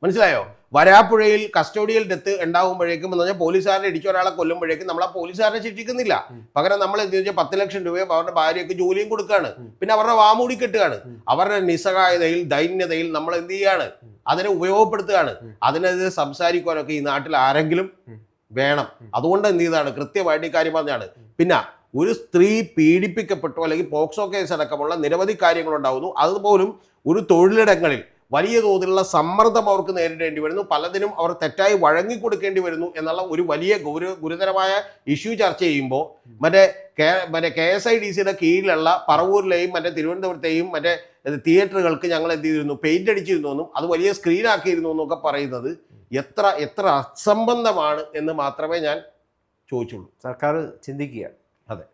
മനസ്സിലായോ? വരാപ്പുഴയിൽ കസ്റ്റോഡിയൽ ഡെത്ത് ഉണ്ടാകുമ്പോഴേക്കും എന്ന് പറഞ്ഞാൽ പോലീസുകാരനെ ഇടിച്ച ഒരാളെ കൊല്ലുമ്പോഴേക്കും നമ്മൾ ആ പോലീസുകാരനെ ശിക്ഷിക്കുന്നില്ല. പകരം നമ്മൾ എന്ത് വെച്ചാൽ 10 ലക്ഷം രൂപയും അവരുടെ ഭാര്യയ്ക്ക് ജോലിയും കൊടുക്കുകയാണ്, പിന്നെ അവരുടെ വാമൂടി കെട്ടുകയാണ്. അവരുടെ നിസ്സഹായതയിൽ ദൈന്യതയിൽ നമ്മൾ എന്ത് ചെയ്യാണ്, അതിനെ ഉപയോഗപ്പെടുത്തുകയാണ്. അതിനെതിരെ സംസാരിക്കുവാനൊക്കെ ഈ നാട്ടിൽ ആരെങ്കിലും വേണം. അതുകൊണ്ട് എന്ത് ചെയ്താണ്, കൃത്യമായിട്ട് ഈ കാര്യം പറഞ്ഞാണ്. പിന്നെ ഒരു സ്ത്രീ പീഡിപ്പിക്കപ്പെട്ടു അല്ലെങ്കിൽ പോക്സോ കേസ് അടക്കമുള്ള നിരവധി കാര്യങ്ങൾ ഉണ്ടാകുന്നു. അതുപോലും ഒരു തൊഴിലിടങ്ങളിൽ വലിയ തോതിലുള്ള സമ്മർദ്ദം അവർക്ക് നേരിടേണ്ടി വരുന്നു, പലതിനും അവർ തെറ്റായി വഴങ്ങിക്കൊടുക്കേണ്ടി വരുന്നു എന്നുള്ള ഒരു വലിയ ഗുരുതരമായ ഇഷ്യൂ ചർച്ച ചെയ്യുമ്പോൾ മറ്റേ KSIDCയുടെ കീഴിലുള്ള പറവൂരിലെയും തിരുവനന്തപുരത്തെയും തിയേറ്ററുകൾക്ക് ഞങ്ങൾ എന്ത് ചെയ്തിരുന്നു, പെയിന്റ് അടിച്ചിരുന്നു എന്നും അത് വലിയ സ്ക്രീൻ ആക്കിയിരുന്നു എന്നൊക്കെ പറയുന്നത് എത്ര അസംബന്ധമാണ് എന്ന് മാത്രമേ ഞാൻ ചോദിച്ചുള്ളൂ. സർക്കാർ ചിന്തിക്കുക. അതെ.